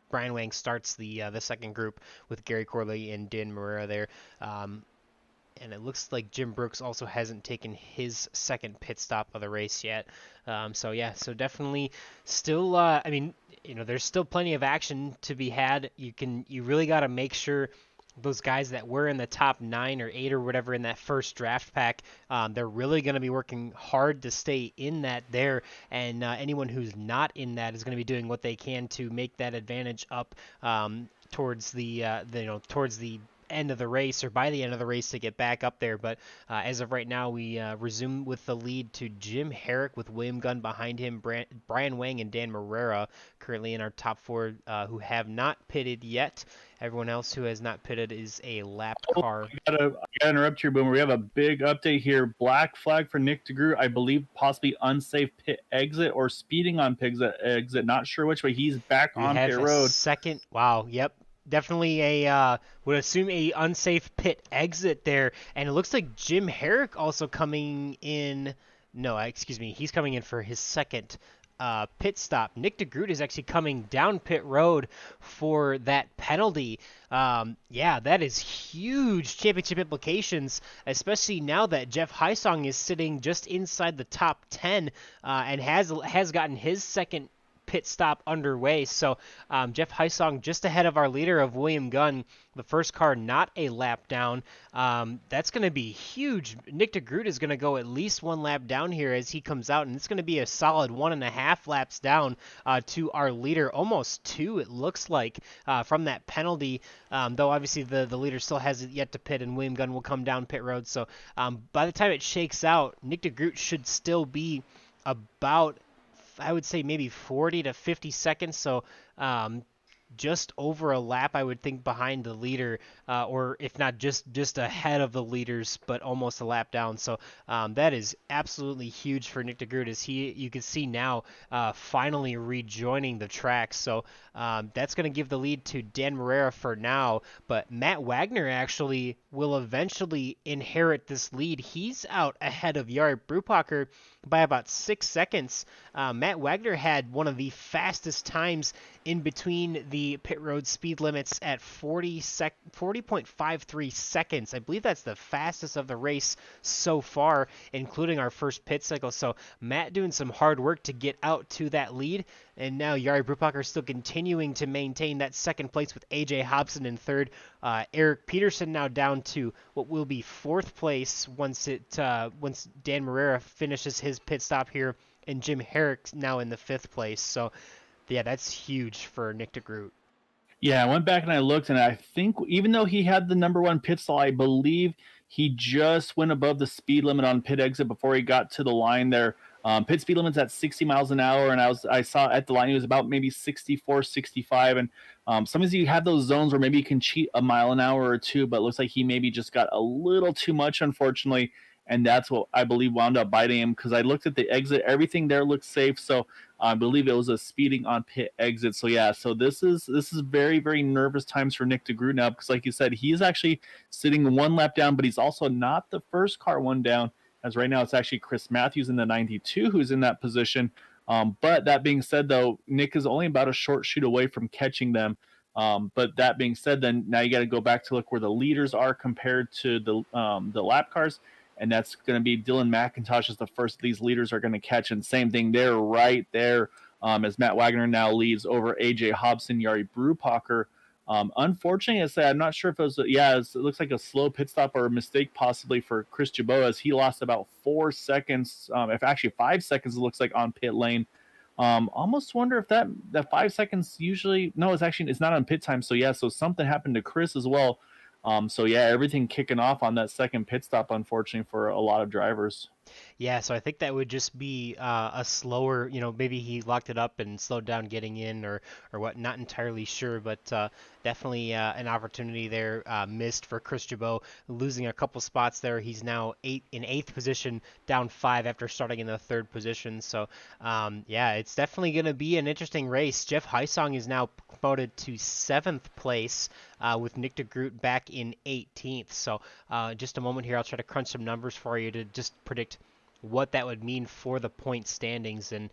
Brian Wang starts the second group with Gary Corley and Dan Marrera there. And it looks like Jim Brooks also hasn't taken his second pit stop of the race yet. So definitely still, there's still plenty of action to be had. You really got to make sure those guys that were in the top 9 or 8 or whatever in that first draft pack, they're really going to be working hard to stay in that there, and anyone who's not in that is going to be doing what they can to make that advantage up towards the end of the race, or by the end of the race, to get back up there. But as of right now, we resume with the lead to Jim Herrick with William Gunn behind him, Brian Wang and Dan Marrera currently in our top 4 who have not pitted yet. Everyone else who has not pitted is a lapped car. I gotta interrupt here, Boomer. We have a big update here. Black flag for Nick DeGroot. I believe possibly unsafe pit exit or speeding on pit exit. Not sure which way. He's back on pit road. Second. Wow. Yep. Definitely would assume a unsafe pit exit there. And it looks like Jim Herrick also coming in. No, excuse me. He's coming in for his second pit stop. Nick DeGroot is actually coming down pit road for that penalty. That is huge championship implications, especially now that Jeff Heisong is sitting just inside the top 10 and has gotten his second pit stop underway. So Jeff Heisong just ahead of our leader of William Gunn, the first car not a lap down. That's going to be huge. Nick DeGroot is going to go at least 1 lap down here as he comes out, and it's going to be a solid 1.5 laps down to our leader, almost 2 it looks like from that penalty, though obviously the leader still hasn't yet to pit, and William Gunn will come down pit road. So by the time it shakes out, Nick DeGroot should still be about, I would say, maybe 40 to 50 seconds, so just over a lap, I would think, behind the leader, or if not just ahead of the leaders, but almost a lap down. So that is absolutely huge for Nick DeGroot, as you can see now finally rejoining the track. So that's going to give the lead to Dan Marrera for now, but Matt Wagner actually will eventually inherit this lead. He's out ahead of Jari Brubacher by about 6 seconds. Matt Wagner had one of the fastest times in between the pit road speed limits at 40.53 seconds. I believe that's the fastest of the race so far, including our first pit cycle. So Matt doing some hard work to get out to that lead, and now Jari Brubacher still continuing to maintain that second place with AJ Hobson in third. Eric Peterson now down to what will be 4th place once Dan Marrera finishes his pit stop here, and Jim Herrick now in the 5th place. So yeah, that's huge for Nick DeGroot. Yeah, I went back and I looked, and I think even though he had the number 1 pit stall, I believe he just went above the speed limit on pit exit before he got to the line there. Pit speed limit's at 60 miles an hour, and I saw at the line it was about maybe 64, 65, and sometimes you have those zones where maybe you can cheat a mile an hour or two, but it looks like he maybe just got a little too much, unfortunately, and that's what I believe wound up biting him, because I looked at the exit, everything there looked safe, so I believe it was a speeding on pit exit. So yeah, so this is very, very nervous times for Nick DeGroot now, because like you said, he's actually sitting one lap down, but he's also not the first car one down, as right now it's actually Chris Matthews in the 92 who's in that position. But that being said, though, Nick is only about a short shoot away from catching them. But that being said, then now you got to go back to look where the leaders are compared to the lap cars, and that's going to be Dylan McIntosh is the first of these leaders are going to catch, and same thing, they're right there as Matt Wagner now leads over AJ Hobson, Yari Brupacher. Unfortunately, I'm not sure if it was, it looks like a slow pit stop or a mistake possibly for Chris Jabot, as he lost about 4 seconds, if actually 5 seconds, it looks like, on pit lane. Almost wonder if that 5 seconds usually, no, it's not on pit time. So yeah, so something happened to Chris as well. So yeah, everything kicking off on that second pit stop, unfortunately, for a lot of drivers. Yeah, so I think that would just be a slower, maybe he locked it up and slowed down getting in or what, not entirely sure, but definitely an opportunity there missed for Chris Jabot, losing a couple spots there. He's now in eighth position, down 5 after starting in the third position. So yeah, it's definitely going to be an interesting race. Jeff Heisong is now promoted to 7th place with Nick DeGroot back in 18th. So just a moment here, I'll try to crunch some numbers for you to just predict what that would mean for the point standings and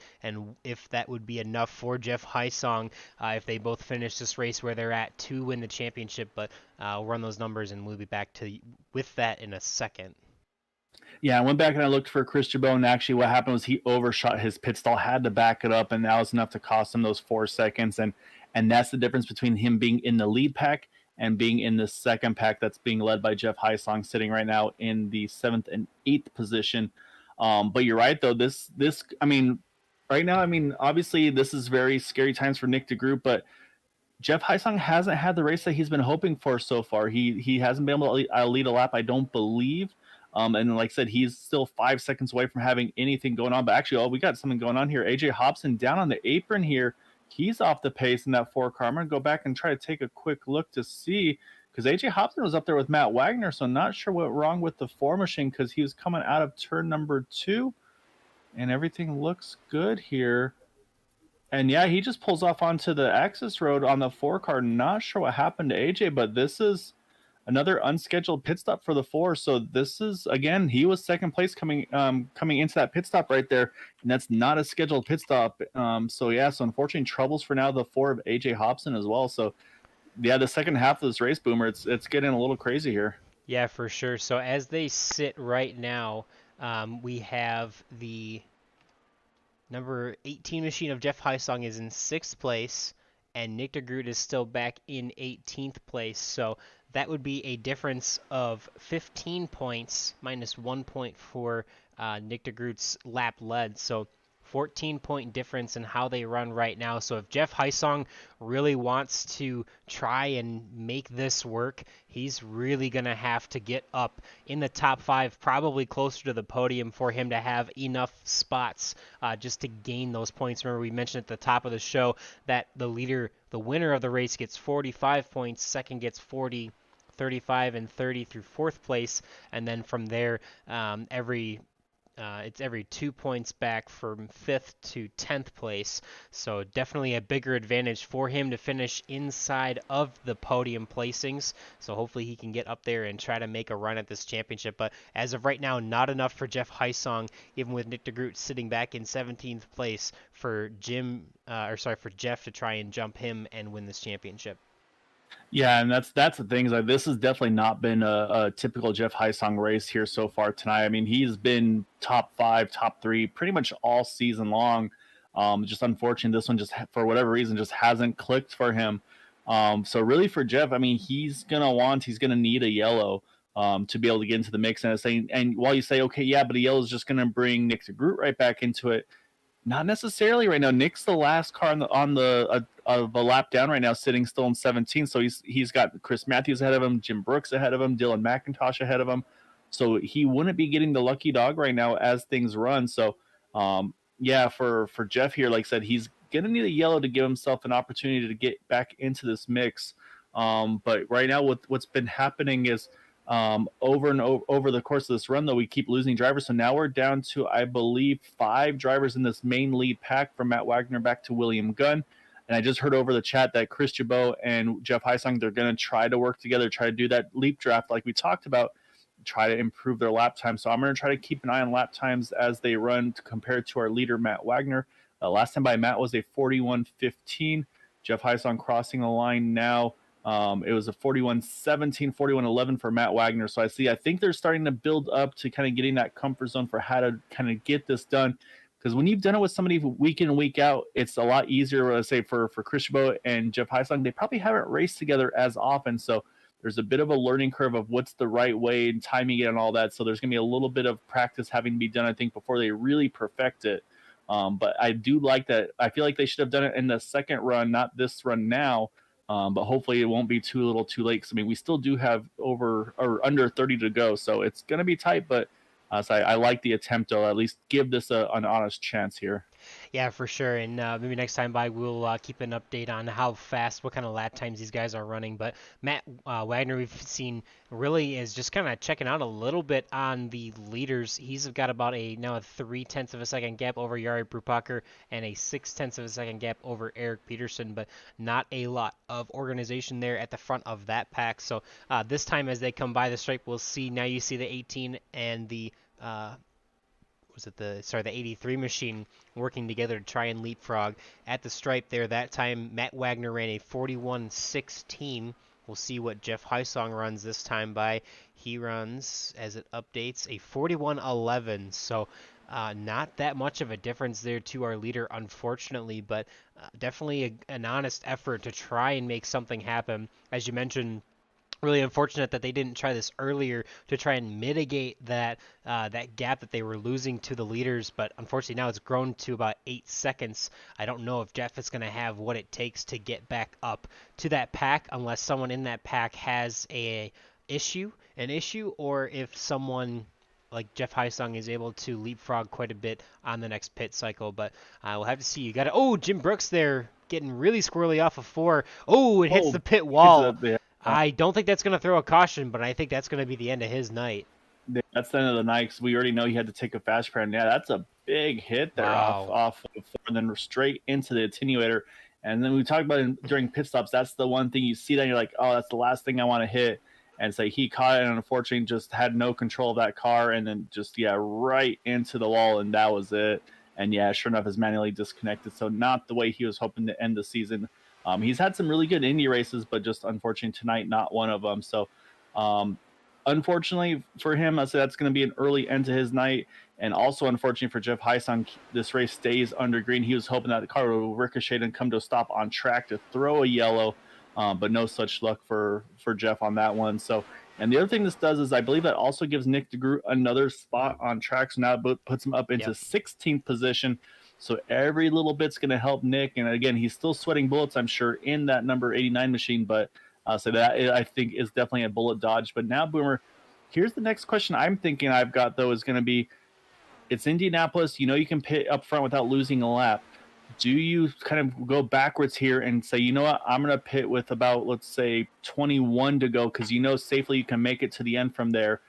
if that would be enough for Jeff Heisong if they both finish this race where they're at to win the championship. But we'll run those numbers and we'll be back with that in a second. Yeah, I went back and I looked for Chris Jabot, and actually what happened was he overshot his pit stall, had to back it up, and that was enough to cost him those 4 seconds. And that's the difference between him being in the lead pack and being in the second pack that's being led by Jeff Heisong, sitting right now in the 7th and 8th position. But you're right, though. Right now, obviously this is very scary times for Nick DeGroot, but Jeff Heisong hasn't had the race that he's been hoping for so far. He hasn't been able to lead a lap, I don't believe. And like I said, he's still 5 seconds away from having anything going on. But actually, we got something going on here. AJ Hobson down on the apron here. He's off the pace in that 4 car. I'm going to go back and try to take a quick look to see, because AJ Hobson was up there with Matt Wagner, so not sure what wrong with the 4 machine, because he was coming out of turn number 2, and everything looks good here. And yeah, he just pulls off onto the access road on the 4 car. Not sure what happened to AJ, but this is another unscheduled pit stop for the 4. So this is, again, he was second place coming into that pit stop right there, and that's not a scheduled pit stop. So unfortunately, troubles for now the 4 of AJ Hobson as well. So yeah, the second half of this race, Boomer, it's getting a little crazy here. Yeah, for sure. So as they sit right now, we have the number 18 machine of Jeff Heisong is in 6th place, and Nick DeGroot is still back in 18th place. So that would be a difference of 15 points minus 1 point for Nick DeGroot's lap led. So 14-point difference in how they run right now. So if Jeff Heisong really wants to try and make this work, he's really going to have to get up in the top 5, probably closer to the podium, for him to have enough spots just to gain those points. Remember, we mentioned at the top of the show that the winner of the race gets 45 points, second gets 40, 35, and 30 through 4th place, and then from there, it's every 2 points back from 5th to 10th place. So definitely a bigger advantage for him to finish inside of the podium placings. So hopefully he can get up there and try to make a run at this championship. But as of right now, not enough for Jeff Heisong, even with Nick DeGroot sitting back in 17th place for Jeff to try and jump him and win this championship. Yeah, and that's the thing, is like, this has definitely not been a typical Jeff Heisong race here so far tonight. I mean, he's been top 5, top 3 pretty much all season long. Just unfortunate, this one just for whatever reason just hasn't clicked for him. So really for Jeff, I mean, he's gonna need a yellow to be able to get into the mix. And while you say, okay, yeah, but a yellow is just gonna bring Nick DeGroot right back into it, not necessarily right now. Nick's the last car on the lap down right now, sitting still in 17. So he's got Chris Matthews ahead of him, Jim Brooks ahead of him, Dylan McIntosh ahead of him. So he wouldn't be getting the lucky dog right now as things run. So Yeah, for Jeff here, like I said, he's gonna need a yellow to give himself an opportunity to get back into this mix. But right now, what's been happening is over and over the course of this run, though, we keep losing drivers. So now we're down to, I believe, 5 drivers in this main lead pack from Matt Wagner back to William Gunn. And I just heard over the chat that Chris Jabot and Jeff Heisong, they're going to try to work together, try to do that leap draft like we talked about, try to improve their lap time. So I'm going to try to keep an eye on lap times as they run compared to our leader, Matt Wagner. Last time by Matt was a 41:15. Jeff Heisong crossing the line now. It was a 41:17, 41:11 for Matt Wagner. So I think they're starting to build up to kind of getting that comfort zone for how to kind of get this done. Because when you've done it with somebody week in and week out, it's a lot easier, let's say, for Chris Chabot and Jeff Heisong. They probably haven't raced together as often. So there's a bit of a learning curve of what's the right way and timing it and all that. So there's going to be a little bit of practice having to be done, I think, before they really perfect it. But I do like that. I feel like they should have done it in the second run, not this run now. But hopefully it won't be too little too late. Because, I mean, we still do have over or under 30 to go. So it's going to be tight, but so I like the attempt, though. At least give this an honest chance here. Yeah, for sure. And maybe next time by, we'll keep an update on how fast, what kind of lap times these guys are running. But Matt Wagner, we've seen really is just kind of checking out a little bit on the leaders. He's got about now a 0.3 of a second gap over Jari Brupacher and a 0.6 of a second gap over Eric Peterson, but not a lot of organization there at the front of that pack. So this time as they come by the stripe, we'll see. Now you see the 18 and the the 83 machine working together to try and leapfrog at the stripe there. That time Matt Wagner ran a 41:16. We'll see what Jeff Heisong runs this time by. He runs, as it updates, a 41:11. So not that much of a difference there to our leader, unfortunately, but definitely an honest effort to try and make something happen. As you mentioned, really unfortunate that they didn't try this earlier to try and mitigate that gap that they were losing to the leaders, but unfortunately now it's grown to about 8 seconds. I don't know if Jeff is going to have what it takes to get back up to that pack unless someone in that pack has an issue, or if someone like Jeff Heisong is able to leapfrog quite a bit on the next pit cycle, but we'll have to see. You got Jim Brooks there getting really squirrely off of 4. It hits the pit wall. I don't think that's going to throw a caution, but I think that's going to be the end of his night. That's the end of the night because we already know he had to take a fast crash. Yeah, that's a big hit there off of 4, and then straight into the attenuator. And then we talked about it during pit stops. That's the one thing you see that you're like, oh, that's the last thing I want to hit. And so he caught it and unfortunately just had no control of that car and then just, right into the wall. And that was it. And sure enough, is manually disconnected. So not the way he was hoping to end the season. He's had some really good Indy races, but just unfortunately tonight, not one of them. So unfortunately for him, I say that's going to be an early end to his night. And also unfortunately for Jeff Heisong, this race stays under green. He was hoping that the car will ricochet and come to a stop on track to throw a yellow, but no such luck for Jeff on that one. So, and the other thing this does is I believe that also gives Nick DeGroot another spot on track. So now it puts him up into 16th position. So every little bit's going to help Nick. And again, he's still sweating bullets, I'm sure, in that number 89 machine. But so that I think is definitely a bullet dodge. But now, Boomer, here's the next question I'm thinking I've got, though, is going to be, it's Indianapolis. You can pit up front without losing a lap. Do you kind of go backwards here and say, you know what, I'm going to pit with about, let's say, 21 to go because safely you can make it to the end from there?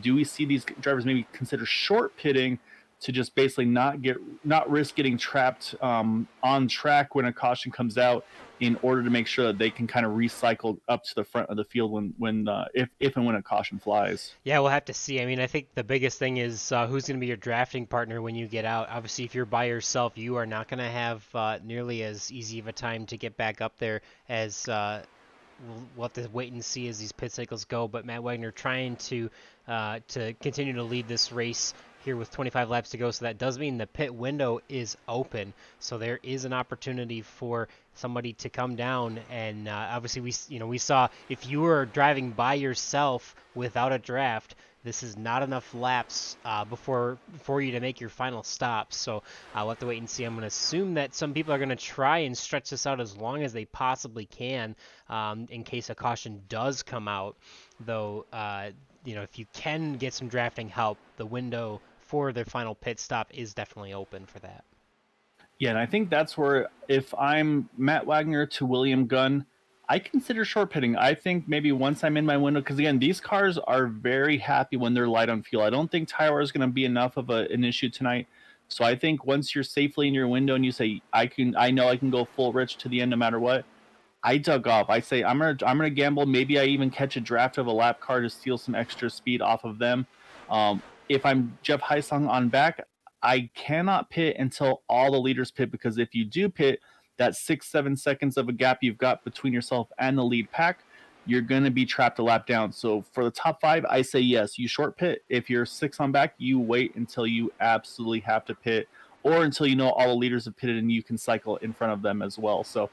Do we see these drivers maybe consider short pitting to just basically not risk getting trapped on track when a caution comes out in order to make sure that they can kind of recycle up to the front of the field when if and when a caution flies? Yeah, we'll have to see. I mean, I think the biggest thing is who's going to be your drafting partner when you get out. Obviously, if you're by yourself, you are not going to have nearly as easy of a time to get back up there as we'll have to wait and see as these pit cycles go. But Matt Wagner trying to continue to lead this race here with 25 laps to go, so that does mean the pit window is open, so there is an opportunity for somebody to come down. And obviously we saw if you were driving by yourself without a draft, this is not enough laps for you to make your final stop. So we'll have to wait and see. I'm going to assume that some people are going to try and stretch this out as long as they possibly can in case a caution does come out, though if you can get some drafting help, the window for their final pit stop is definitely open for that. Yeah, and I think that's where, if I'm Matt Wagner to William Gunn, I consider short pitting. I think maybe once I'm in my window, because again, these cars are very happy when they're light on fuel. I don't think tire is going to be enough of an issue tonight. So I think once you're safely in your window and you say, I know I can go full rich to the end no matter what, I dug off. I say I'm gonna gamble. Maybe I even catch a draft of a lap car to steal some extra speed off of them. If I'm Jeff Heisong on back, I cannot pit until all the leaders pit, because if you do pit, that 6-7 seconds of a gap you've got between yourself and the lead pack, you're gonna be trapped a lap down. So for the top 5, I say yes, you short pit. If you're 6 on back, you wait until you absolutely have to pit, or until you know all the leaders have pitted and you can cycle in front of them as well. So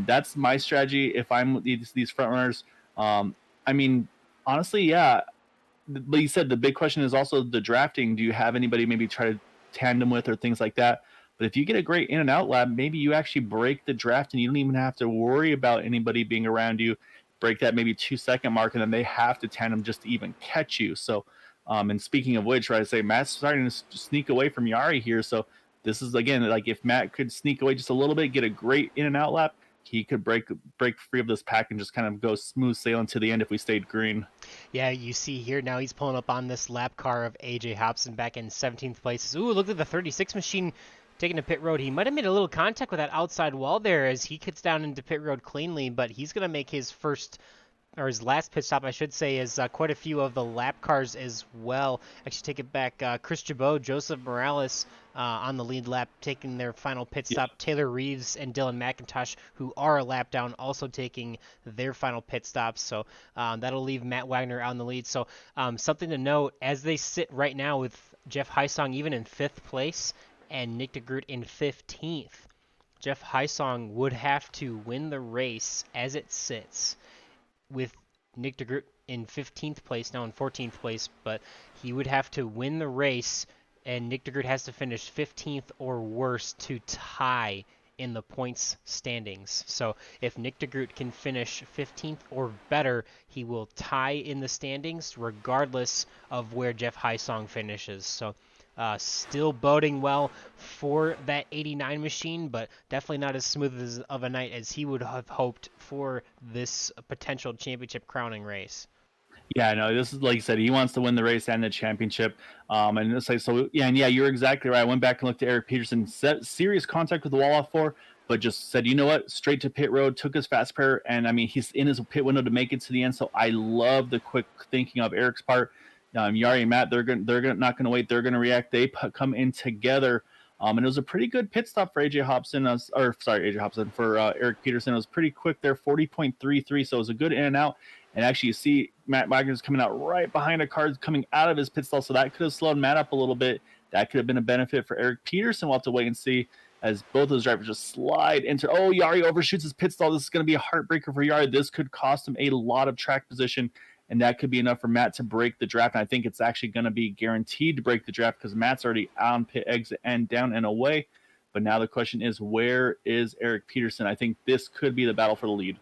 that's my strategy if I'm these front runners. I mean, honestly, yeah. But you said the big question is also the drafting. Do you have anybody maybe try to tandem with or things like that? But if you get a great in and out lap, maybe you actually break the draft and you don't even have to worry about anybody being around you. Break that maybe 2-second mark, and then they have to tandem just to even catch you. So, and speaking of which, right, I say Matt's starting to sneak away from Yari here. So this is, again, like if Matt could sneak away just a little bit, get a great in and out lap, he could break free of this pack and just kind of go smooth sailing to the end if we stayed green. Yeah, you see here now he's pulling up on this lap car of AJ Hobson back in 17th place. Ooh, look at the 36 machine taking to pit road. He might have made a little contact with that outside wall there as he gets down into pit road cleanly, but he's going to make his his last pit stop, I should say, is quite a few of the lap cars as well. Actually, take it back. Chris Jabot, Joseph Morales on the lead lap, taking their final pit stop. Yep. Taylor Reeves and Dylan McIntosh, who are a lap down, also taking their final pit stops. So that'll leave Matt Wagner on the lead. So something to note, as they sit right now with Jeff Heisong even in 5th place and Nick DeGroot in 15th, Jeff Heisong would have to win the race as it sits, with Nick DeGroot in 15th place, now in 14th place, but he would have to win the race, and Nick DeGroot has to finish 15th or worse to tie in the points standings. So if Nick DeGroot can finish 15th or better, he will tie in the standings regardless of where Jeff Heisong finishes. So still boding well for that 89 machine, but definitely not as smooth of a night as he would have hoped for this potential championship crowning race. Yeah, no, this is like you said, he wants to win the race and the championship. And it's like, so yeah, and yeah, you're exactly right. I went back and looked at Eric Peterson, set serious contact with the wall off 4, but just said, you know what, straight to pit road, took his fast pair, and I mean, he's in his pit window to make it to the end. So I love the quick thinking of Eric's part. Yari and Matt, they're not going to wait. They're going to react. They come in together. And it was a pretty good pit stop for AJ Hobson, for Eric Peterson. It was pretty quick there, 40.33. So it was a good in and out. And actually, you see Matt Wagner's coming out right behind a car coming out of his pit stall. So that could have slowed Matt up a little bit. That could have been a benefit for Eric Peterson. We'll have to wait and see as both those drivers just slide into. Oh, Yari overshoots his pit stall. This is going to be a heartbreaker for Yari. This could cost him a lot of track position. And that could be enough for Matt to break the draft. And I think it's actually going to be guaranteed to break the draft because Matt's already on pit exit and down and away. But now the question is, where is Eric Peterson? I think this could be the battle for the lead.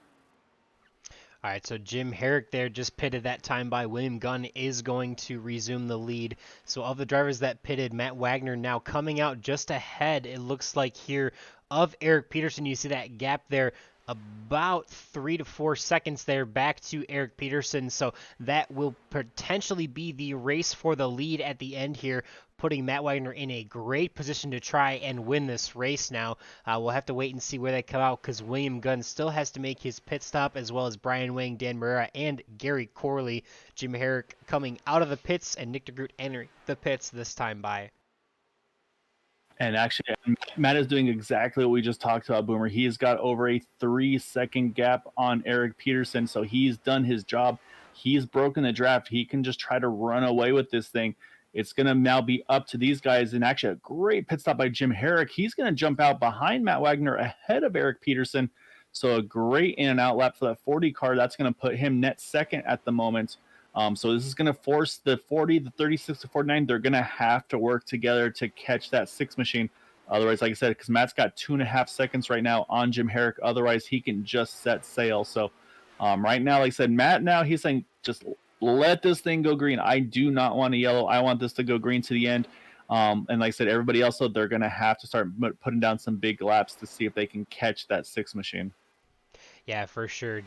All right, so Jim Herrick there just pitted that time by. William Gunn is going to resume the lead. So of the drivers that pitted, Matt Wagner now coming out just ahead, it looks like here, of Eric Peterson. You see that gap there, about 3 to 4 seconds there back to Eric Peterson. So that will potentially be the race for the lead at the end here, putting Matt Wagner in a great position to try and win this race now. We'll have to wait and see where they come out because William Gunn still has to make his pit stop, as well as Brian Wang, Dan Marrera, and Gary Corley. Jim Herrick coming out of the pits, and Nick DeGroot entering the pits this time by. And actually, Matt is doing exactly what we just talked about, Boomer. He's got over a 3-second gap on Eric Peterson, so he's done his job. He's broken the draft. He can just try to run away with this thing. It's going to now be up to these guys. And actually, a great pit stop by Jim Herrick. He's going to jump out behind Matt Wagner ahead of Eric Peterson. So a great in and out lap for that 40 car. That's going to put him net second at the moment. So this is going to force the 40, the 36 to 49. They're going to have to work together to catch that 6 machine. Otherwise, like I said, because Matt's got 2.5 seconds right now on Jim Herrick. Otherwise, he can just set sail. So right now, like I said, Matt now, he's saying just let this thing go green. I do not want a yellow. I want this to go green to the end. And like I said, everybody else, they're going to have to start putting down some big laps to see if they can catch that 6 machine. Yeah, for sure.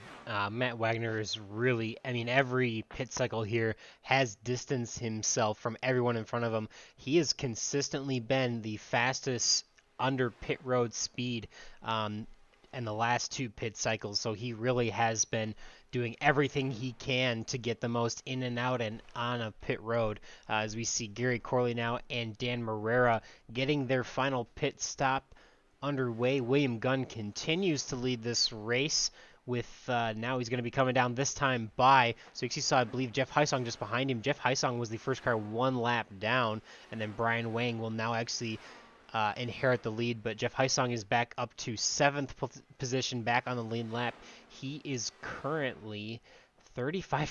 Matt Wagner is really, I mean, every pit cycle here has distanced himself from everyone in front of him. He has consistently been the fastest under pit road speed in the last 2 pit cycles. So he really has been doing everything he can to get the most in and out and on a pit road. As we see Gary Corley now and Dan Morera getting their final pit stop underway. William Gunn continues to lead this race with now he's going to be coming down this time by, so you saw, I believe, Jeff Heisong just behind him. Jeff Heisong was the first car 1 lap down, and then Brian Wang will now actually inherit the lead, but Jeff Heisong is back up to 7th position, back on the lead lap. He is currently 35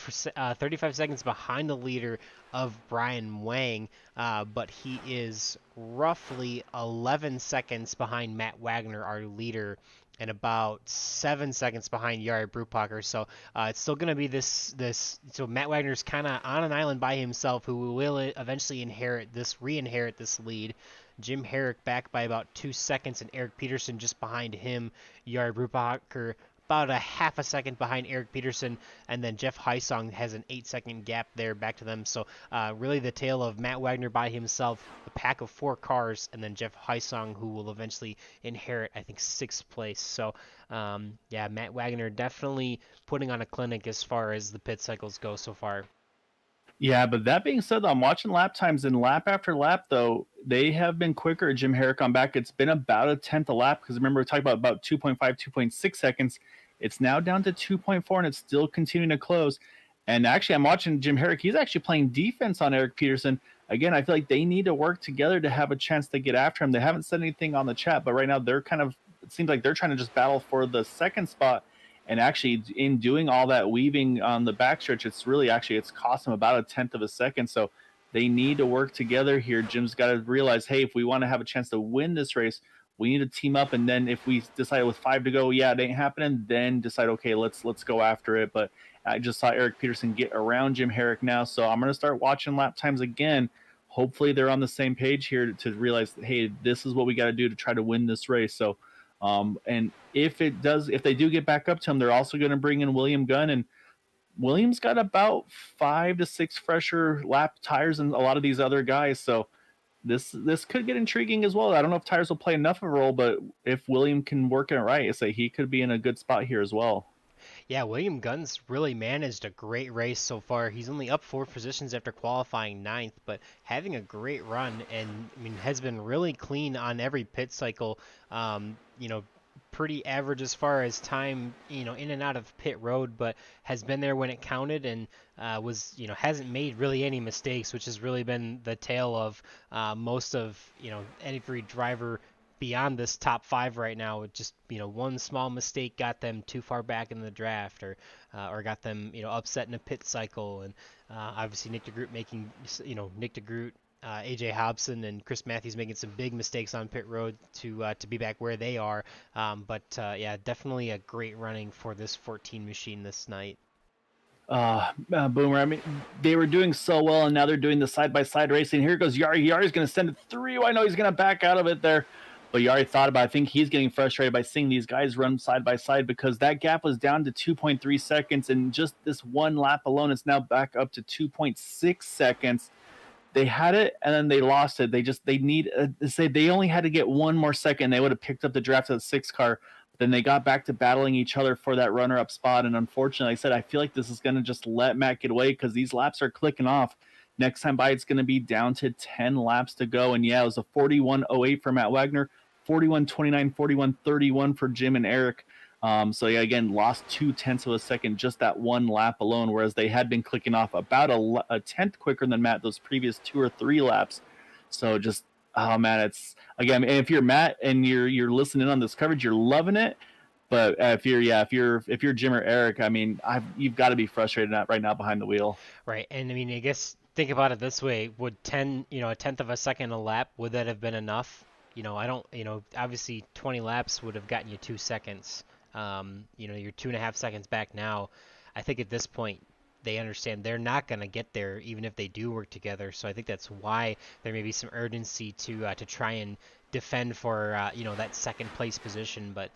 seconds behind the leader of Brian Wang, but he is roughly 11 seconds behind Matt Wagner, our leader, and about 7 seconds behind Jari Brupacher. So it's still going to be this. So Matt Wagner's kind of on an island by himself, who will eventually re-inherit this lead. Jim Herrick back by about 2 seconds, and Eric Peterson just behind him. Jari Brupacher about a half a second behind Eric Peterson, and then Jeff Heisong has an 8-second gap there back to them. So really the tale of Matt Wagner by himself, a pack of 4 cars, and then Jeff Heisong, who will eventually inherit, I think, 6th place. So yeah, Matt Wagner definitely putting on a clinic as far as the pit cycles go so far. Yeah, but that being said, I'm watching lap times, and lap after lap, though, they have been quicker. Jim Herrick on back, it's been about a tenth a lap, because remember, we talked about 2.5, 2.6 seconds. It's now down to 2.4, and it's still continuing to close. And actually, I'm watching Jim Herrick. He's actually playing defense on Eric Peterson. Again, I feel like they need to work together to have a chance to get after him. They haven't said anything on the chat, but right now they're it seems like they're trying to just battle for the second spot. And actually, in doing all that weaving on the backstretch, it's cost them about a tenth of a second. So they need to work together here. Jim's got to realize, hey, if we want to have a chance to win this race, we need to team up. And then if we decide with 5 to go, yeah, it ain't happening, then decide, okay, let's go after it. But I just saw Eric Peterson get around Jim Herrick now, so I'm going to start watching lap times again. Hopefully they're on the same page here to realize, hey, this is what we got to do to try to win this race. So and if they do get back up to him, they're also going to bring in William Gunn, and William's got about 5 to 6 fresher lap tires than a lot of these other guys. So this could get intriguing as well. I don't know if tires will play enough of a role, but if William can work it right, he could be in a good spot here as well. Yeah, William Gunn's really managed a great race so far. He's only up 4 positions after qualifying 9th, but having a great run, and I mean has been really clean on every pit cycle. Pretty average as far as time, in and out of pit road, but has been there when it counted, and hasn't made really any mistakes, which has really been the tale of most of every driver beyond this top 5 right now. It just one small mistake got them too far back in the draft, or got them upset in a pit cycle, and obviously Nick DeGroot making AJ Hobson and Chris Matthews making some big mistakes on pit road to be back where they are. Yeah, definitely a great running for this 14 machine this night. Boomer, I mean, they were doing so well, and now they're doing the side-by-side racing. Here goes Jari. Jari's going to send it through. I know he's going to back out of it there. But Jari thought about it. I think he's getting frustrated by seeing these guys run side by side, because that gap was down to 2.3 seconds, and just this one lap alone, it's now back up to 2.6 seconds. They had it, and then they lost it. They only had to get one more second. They would have picked up the draft of the 6 car. But then they got back to battling each other for that runner-up spot. And unfortunately, like I said, I feel like this is going to just let Matt get away, because these laps are clicking off. Next time by, it's going to be down to 10 laps to go. And yeah, it was a 41.08 for Matt Wagner, 41.29, 41.31 for Jim and Eric. So yeah, again, lost 0.2 of a second, just that one lap alone, whereas they had been clicking off about a tenth quicker than Matt those previous 2 or 3 laps. So just, oh man, it's, again, if you're Matt and you're listening on this coverage, you're loving it. But if you're Jim or Eric, I mean, you've got to be frustrated right now behind the wheel. Right, and I mean, I guess think about it this way: would a tenth of a second a lap, would that have been enough? Obviously 20 laps would have gotten you 2 seconds. You're 2.5 seconds back now. I think at this point they understand they're not going to get there even if they do work together. So I think that's why there may be some urgency to try and defend for that second place position, but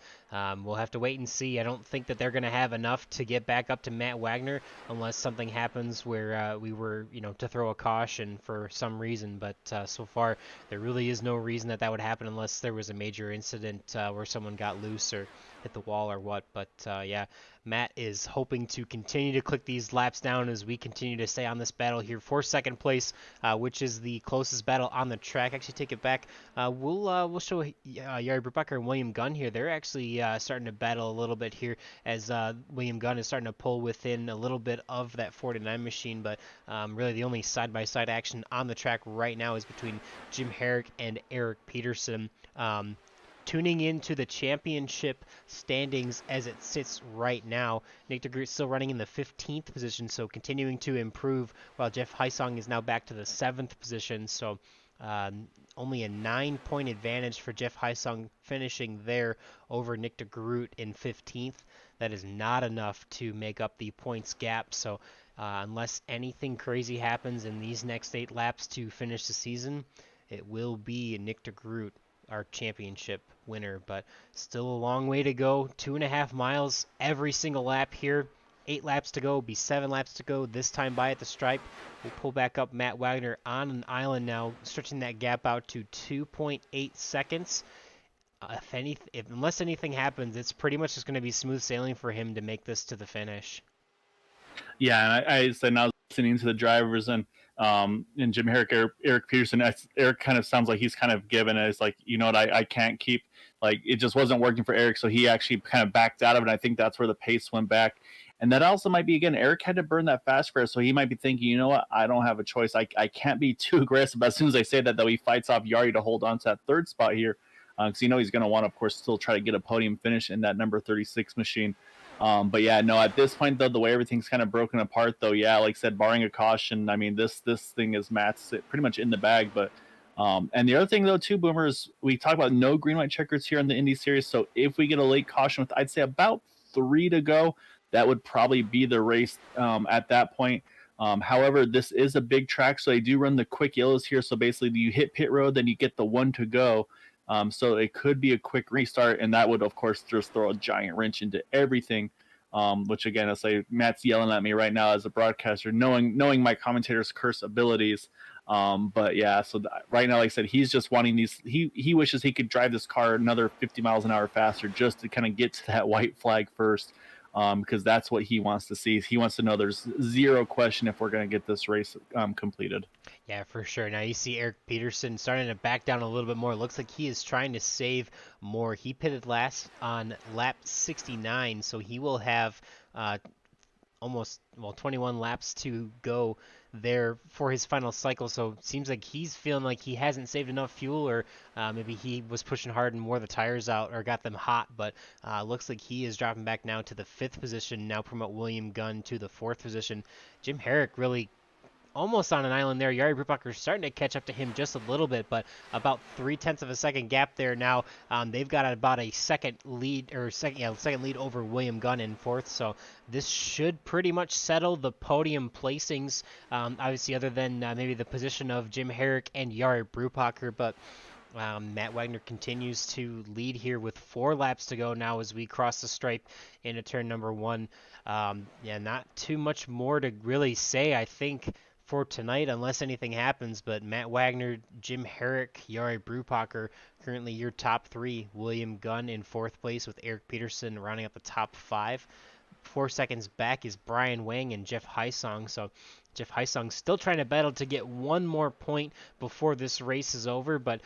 we'll have to wait and see. I don't think that they're going to have enough to get back up to Matt Wagner unless something happens where we were to throw a caution for some reason, but so far there really is no reason that would happen unless there was a major incident where someone got loose or hit the wall or what. But yeah, Matt is hoping to continue to click these laps down as we continue to stay on this battle here for second place, which is the closest battle on the track. Actually, take it back. We'll show Jari Brubacher and William Gunn here. They're actually starting to battle a little bit here as William Gunn is starting to pull within a little bit of that 49 machine, but really the only side-by-side action on the track right now is between Jim Herrick and Eric Peterson. Tuning into the championship standings as it sits right now, Nick de Groot still running in the 15th position, so continuing to improve, while Jeff Heisong is now back to the 7th position, so only a 9-point advantage for Jeff Heisong finishing there over Nick de Groot in 15th. That is not enough to make up the points gap, so unless anything crazy happens in these next 8 laps to finish the season, it will be Nick de Groot, our championship winner, but still a long way to go. 2.5 miles every single lap here. 8 laps to go, be 7 laps to go this time by at the stripe. We'll pull back up Matt Wagner on an island now, stretching that gap out to 2.8 seconds. Unless anything happens, it's pretty much just going to be smooth sailing for him to make this to the finish. Yeah, and I said now listening to the drivers and Jim Herrick, Eric Peterson, Eric kind of sounds like he's kind of given it. It's like, you know what, I can't keep, like, it just wasn't working for Eric, so he actually kind of backed out of it. And I think that's where the pace went back. And that also might be, again, Eric had to burn that fast spare, so he might be thinking, you know what, I don't have a choice. I can't be too aggressive. But as soon as I say that, though, he fights off Jari to hold on to that third spot here, because he's going to want to, of course, still try to get a podium finish in that number 36 machine. But yeah, no, at this point, though, the way everything's kind of broken apart, though, yeah, like I said, barring a caution, I mean, this thing is Matt's pretty much in the bag. But and the other thing, though, too, Boomers, we talk about no green white checkers here in the Indy Series. So if we get a late caution with, I'd say, about 3 to go, that would probably be the race at that point. However, this is a big track, so they do run the quick yellows here. So basically, you hit pit road, then you get the 1 to go. So it could be a quick restart, and that would, of course, just throw a giant wrench into everything. Which, again, I say Matt's yelling at me right now as a broadcaster, knowing my commentator's curse abilities. But yeah, so right now, like I said, he's just wanting these. He wishes he could drive this car another 50 miles an hour faster just to kind of get to that white flag first. Because that's what he wants to see. He wants to know there's zero question if we're going to get this race completed. Yeah, for sure. Now you see Eric Peterson starting to back down a little bit more. Looks like he is trying to save more. He pitted last on lap 69, so he will have 21 laps to go there for his final cycle. So it seems like he's feeling like he hasn't saved enough fuel, or maybe he was pushing hard and wore the tires out or got them hot, but looks like he is dropping back now to the 5th position. Now promote William Gunn to the 4th position. Jim Herrick really almost on an island there. Jari Brubacher starting to catch up to him just a little bit, but about 0.3 of a second gap there now. They've got about a second lead over William Gunn in 4th, so this should pretty much settle the podium placings, obviously other than maybe the position of Jim Herrick and Jari Brubacher, but Matt Wagner continues to lead here with 4 laps to go now as we cross the stripe into turn number 1. Yeah, not too much more to really say, I think, for tonight, unless anything happens, but Matt Wagner, Jim Herrick, Jari Brubacher, currently your top 3. William Gunn in 4th place with Eric Peterson rounding up the top 5. 4 seconds back is Brian Wang and Jeff Heisong, so Jeff Heisong still trying to battle to get 1 more point before this race is over, but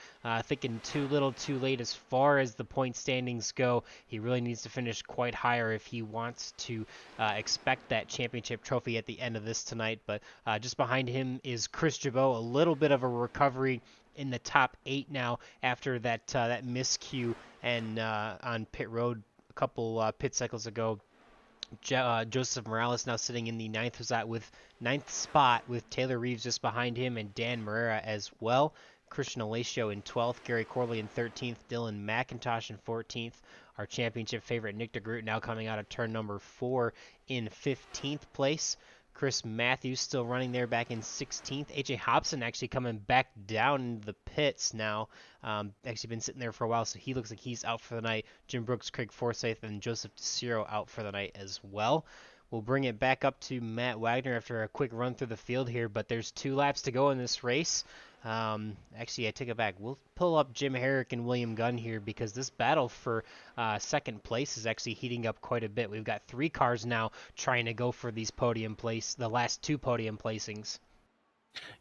thinking too little too late as far as the point standings go. He really needs to finish quite higher if he wants to expect that championship trophy at the end of this tonight. But just behind him is Chris Jabot, a little bit of a recovery in the top 8 now after that miscue and on pit road a couple pit cycles ago. Joseph Morales now sitting in the 9th spot with Taylor Reeves just behind him and Dan Marrera as well. Christian Alacio in 12th, Gary Corley in 13th, Dylan McIntosh in 14th. Our championship favorite Nick de Groot now coming out of turn number 4 in 15th place. Chris Matthews still running there back in 16th. AJ Hobson actually coming back down into the pits now. Actually been sitting there for a while, so he looks like he's out for the night. Jim Brooks, Craig Forsyth, and Joseph DeCiro out for the night as well. We'll bring it back up to Matt Wagner after a quick run through the field here, but there's 2 laps to go in this race. Actually, I take it back. We'll pull up Jim Herrick and William Gunn here because this battle for second place is actually heating up quite a bit. We've got 3 cars now trying to go for these the last 2 podium placings.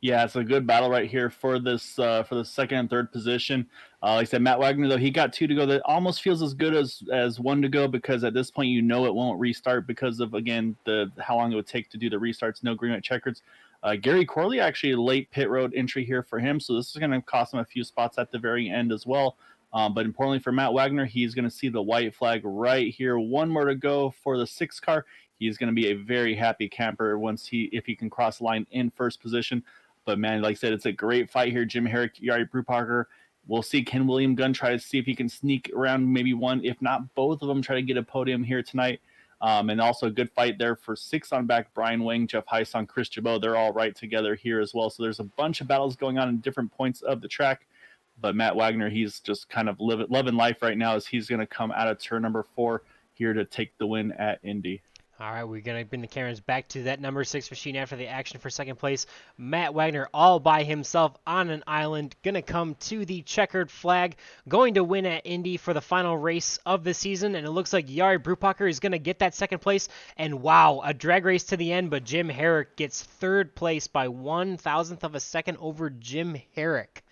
Yeah, it's a good battle right here for this for the second and third position. Like I said, Matt Wagner, though, he got 2 to go. That almost feels as good as 1 to go, because at this point you know it won't restart because of, again, the how long it would take to do the restarts. No green light checkers. Gary Corley, actually late pit road entry here for him, so this is going to cost him a few spots at the very end as well. But importantly for Matt Wagner, he's going to see the white flag right here. 1 more to go for the 6 car. He's going to be a very happy camper if he can cross the line in first position. But man, like I said, it's a great fight here. Jim Herrick, Yari Brubacher. We'll see, can William Gunn try to see if he can sneak around maybe one, if not both of them, try to get a podium here tonight. And also a good fight there for 6 on back. Brian Wing, Jeff Heisong, Chris Jabot. They're all right together here as well. So there's a bunch of battles going on in different points of the track. But Matt Wagner, he's just kind of loving life right now as he's going to come out of turn number 4 here to take the win at Indy. All right, we're going to bring the cameras back to that number 6 machine after the action for second place. Matt Wagner all by himself on an island, going to come to the checkered flag, going to win at Indy for the final race of the season. And it looks like Jari Brubacher is going to get that second place. And wow, a drag race to the end, but Jim Herrick gets third place by 1/1000th of a second over Jim Herrick.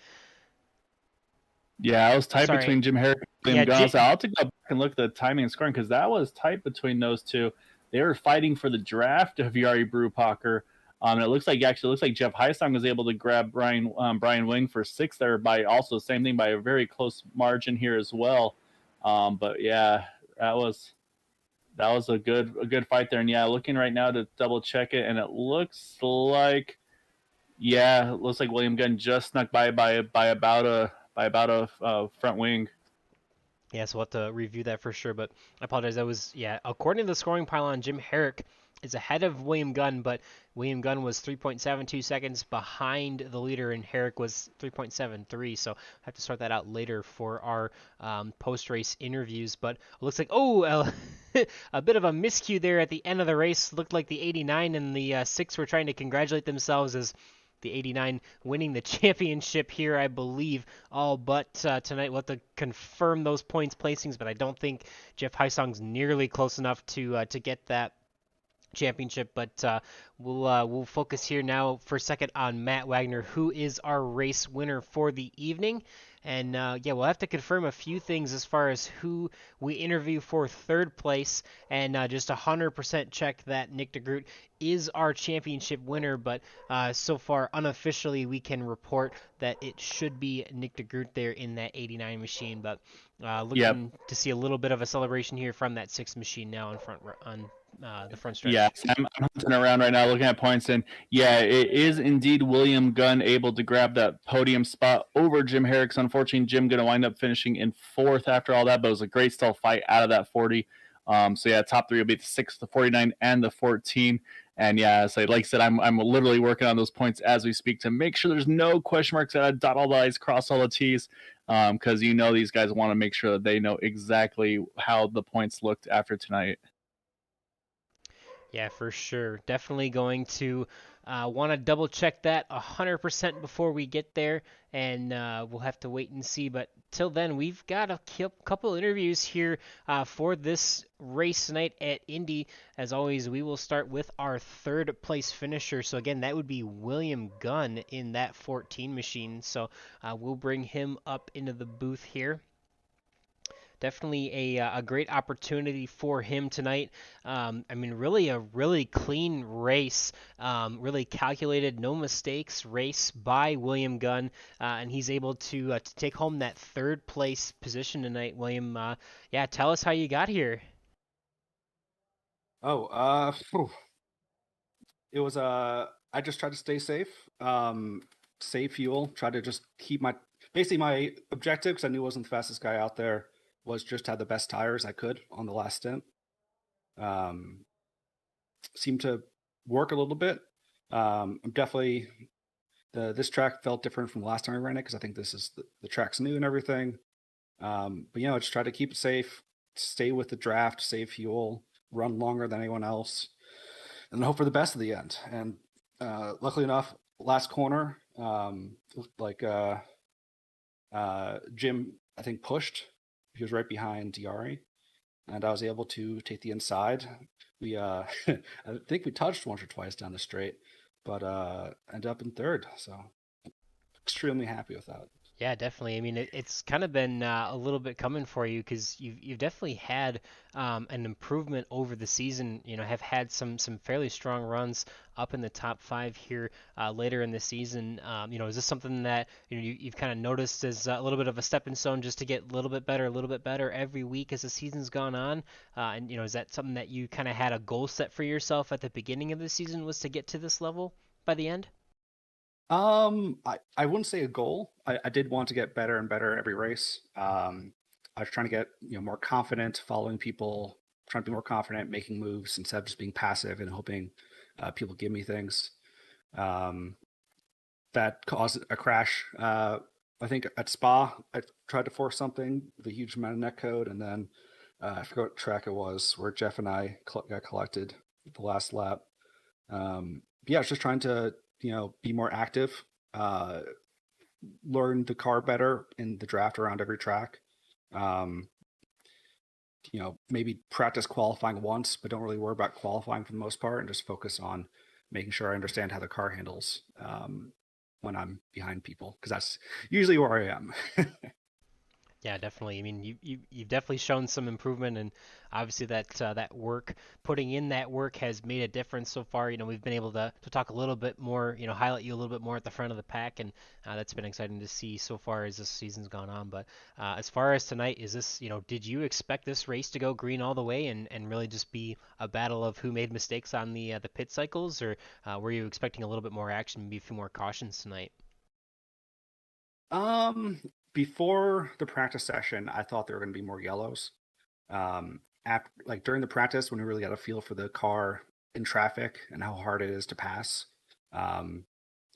Yeah, it was tight between Jim Herrick and William Gunn. So I'll have to go back and look at the timing and scoring, because that was tight between those two. They were fighting for the draft of Jari Brubacher. And it looks like Jeff Heisong was able to grab Brian Wing for 6th there by also same thing by a very close margin here as well. But yeah, that was a good fight there. And yeah, looking right now to double check it, and it looks like William Gunn just snuck by about a front wing. Yeah, so we'll have to review that for sure, but I apologize. That was, according to the scoring pylon, Jim Herrick is ahead of William Gunn, but William Gunn was 3.72 seconds behind the leader, and Herrick was 3.73, so I have to sort that out later for our post-race interviews. But it looks like, a bit of a miscue there at the end of the race. Looked like the 89 and the 6 were trying to congratulate themselves as the 89 winning the championship here, I believe, all but tonight. We'll have to confirm those points placings, but I don't think Jeff Heisong's nearly close enough to get that championship. But we'll focus here now for a second on Matt Wagner, who is our race winner for the evening. And we'll have to confirm a few things as far as who we interview for third place, and just 100% check that Nick DeGroot is our championship winner. But so far, unofficially, we can report that it should be Nick DeGroot there in that 89 machine. But looking to see a little bit of a celebration here from that 6 machine now on the front stretch. Yeah, I'm hunting around right now looking at points, and it is indeed William Gunn able to grab that podium spot over Jim Herrick. Unfortunately, Jim going to wind up finishing in 4th after all that, but it was a great still fight out of that 40. Top 3 will be the 6, the 49, and the 14. And like I said, I'm literally working on those points as we speak to make sure there's no question marks, that I dot all the I's, cross all the T's, because these guys want to make sure that they know exactly how the points looked after tonight. Yeah, for sure. Definitely going to want to double check that 100% before we get there, and we'll have to wait and see. But till then, we've got a couple interviews here for this race tonight at Indy. As always, we will start with our third place finisher. So again, that would be William Gunn in that 14 machine. So we'll bring him up into the booth here. Definitely a great opportunity for him tonight. Really a really clean race, really calculated, no mistakes race by William Gunn, and he's able to take home that third place position tonight. William, tell us how you got here. It was I just tried to stay safe, save fuel, try to just keep my objective, because I knew I wasn't the fastest guy out there, was just have the best tires I could on the last stint. Seemed to work a little bit. I'm definitely this track felt different from the last time I ran it because I think this is the track's new and everything. But just try to keep it safe, stay with the draft, save fuel, run longer than anyone else, and hope for the best at the end. And luckily enough, last corner, Jim I think pushed. He was right behind Diari, and I was able to take the inside. We I think we touched once or twice down the straight, but ended up in third. So extremely happy with that. Yeah, definitely. I mean, it's kind of been a little bit coming for you because you've definitely had an improvement over the season. Have had some fairly strong runs up in the top 5 here later in the season. Is this something that you've kind of noticed as a little bit of a stepping stone just to get a little bit better every week as the season's gone on? And is that something that you kind of had a goal set for yourself at the beginning of the season was to get to this level by the end? I wouldn't say a goal. I did want to get better and better every race. I was trying to get more confident, following people, trying to be more confident, making moves instead of just being passive and hoping people give me things. That caused a crash. I think at Spa, I tried to force something with a huge amount of net code, and then I forgot what track it was where Jeff and I got collected the last lap. I was just trying to be more active, learn the car better in the draft around every track. Maybe practice qualifying once, but don't really worry about qualifying for the most part, and just focus on making sure I understand how the car handles when I'm behind people, because that's usually where I am. Yeah, definitely. I mean, you've definitely shown some improvement, and obviously that work, putting in that work, has made a difference so far. We've been able to talk a little bit more, highlight you a little bit more at the front of the pack, and that's been exciting to see so far as this season's gone on. But as far as tonight, is this, did you expect this race to go green all the way and really just be a battle of who made mistakes on the pit cycles, or were you expecting a little bit more action, maybe a few more cautions tonight? Before the practice session, I thought there were going to be more yellows. After, during the practice, when we really got a feel for the car in traffic and how hard it is to pass,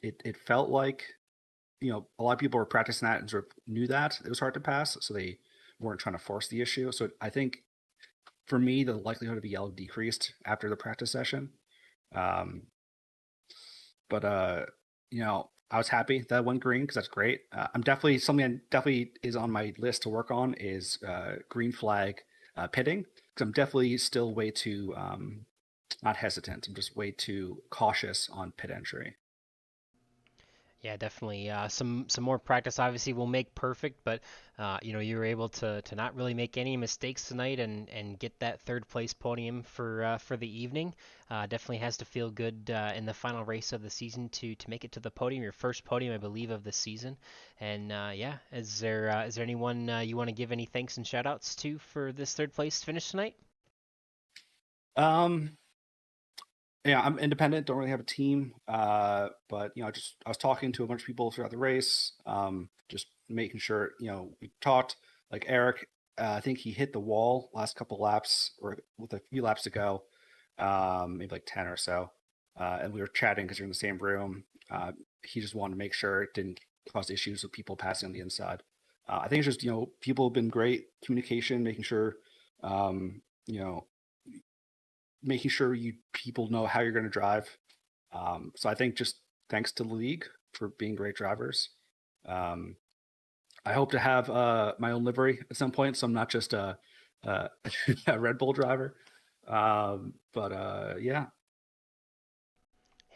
it felt like a lot of people were practicing that and sort of knew that it was hard to pass, so they weren't trying to force the issue. So I think for me, the likelihood of a yellow decreased after the practice session. I was happy that went green because that's great. I'm definitely something that definitely is on my list to work on is green flag pitting, because I'm definitely still way too not hesitant. I'm just way too cautious on pit entry. Yeah, definitely. Some more practice obviously will make perfect, but you were able to not really make any mistakes tonight and get that third place podium for the evening. Definitely has to feel good in the final race of the season to make it to the podium, your first podium, I believe, of the season. And is there anyone you want to give any thanks and shout outs to for this third place finish tonight? Yeah, I'm independent. Don't really have a team. But I was talking to a bunch of people throughout the race. Just making sure we talked. Like Eric, I think he hit the wall last couple laps, or with a few laps to go, maybe like 10 or so. And we were chatting because you're in the same room. He just wanted to make sure it didn't cause issues with people passing on the inside. I think it's just people have been great communication, making sure making sure people know how you're going to drive. So I think just thanks to the league for being great drivers. I hope to have my own livery at some point, so I'm not just a Red Bull driver. Yeah.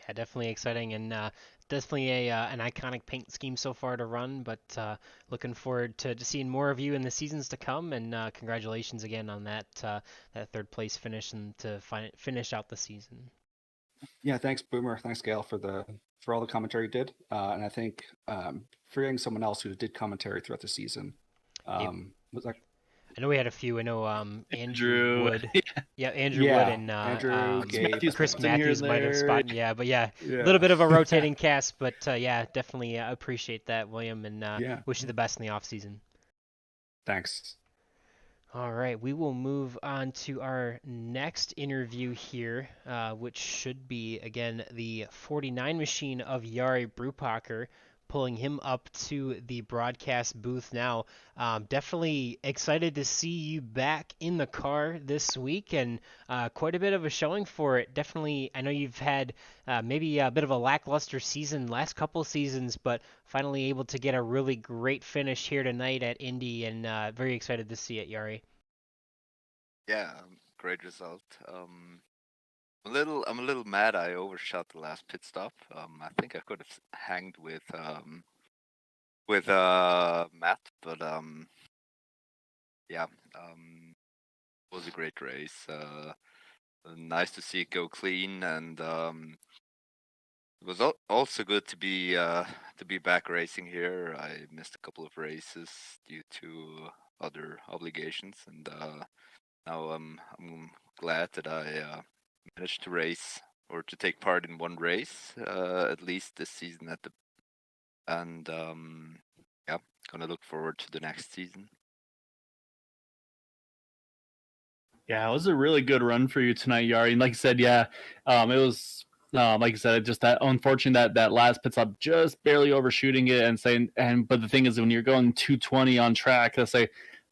Yeah, definitely exciting, and definitely an iconic paint scheme so far to run. But looking forward to seeing more of you in the seasons to come. And congratulations again on that third place finish and to finish out the season. Yeah, thanks Boomer, thanks Gail for all the commentary you did, and I think forgetting someone else who did commentary throughout the season. Was that? I know we had a few. I know Andrew Wood. Yeah, Andrew Yeah, Wood and Andrew, Gabe. Chris Matthews might have spotted. Yeah, but a Yeah. little bit of a rotating cast. But definitely appreciate that, William, and Yeah. wish you the best in the off season. Thanks. All right, we will move on to our next interview here, which should be, again, the 49 machine of Jari Brupaker, pulling him up to the broadcast booth now. Definitely excited to see you back in the car this week, and quite a bit of a showing for it. Definitely, I know you've had maybe a bit of a lackluster season last couple seasons, but finally able to get a really great finish here tonight at Indy, and very excited to see it, Yari. Yeah, great result. I'm a little mad. I overshot the last pit stop. I think I could have hanged with Matt, but yeah, it was a great race. Nice to see it go clean, and it was also good to be back racing here. I missed a couple of races due to other obligations, and now I'm glad that I managed to race or to take part in one race at least this season and yeah, gonna look forward to the next season. Yeah, it was a really good run for you tonight, Yari. And like I said, yeah, it was like I said, just that unfortunate that last pit stop, just barely overshooting it and saying. But the thing is, when you're going 220 on track, let's say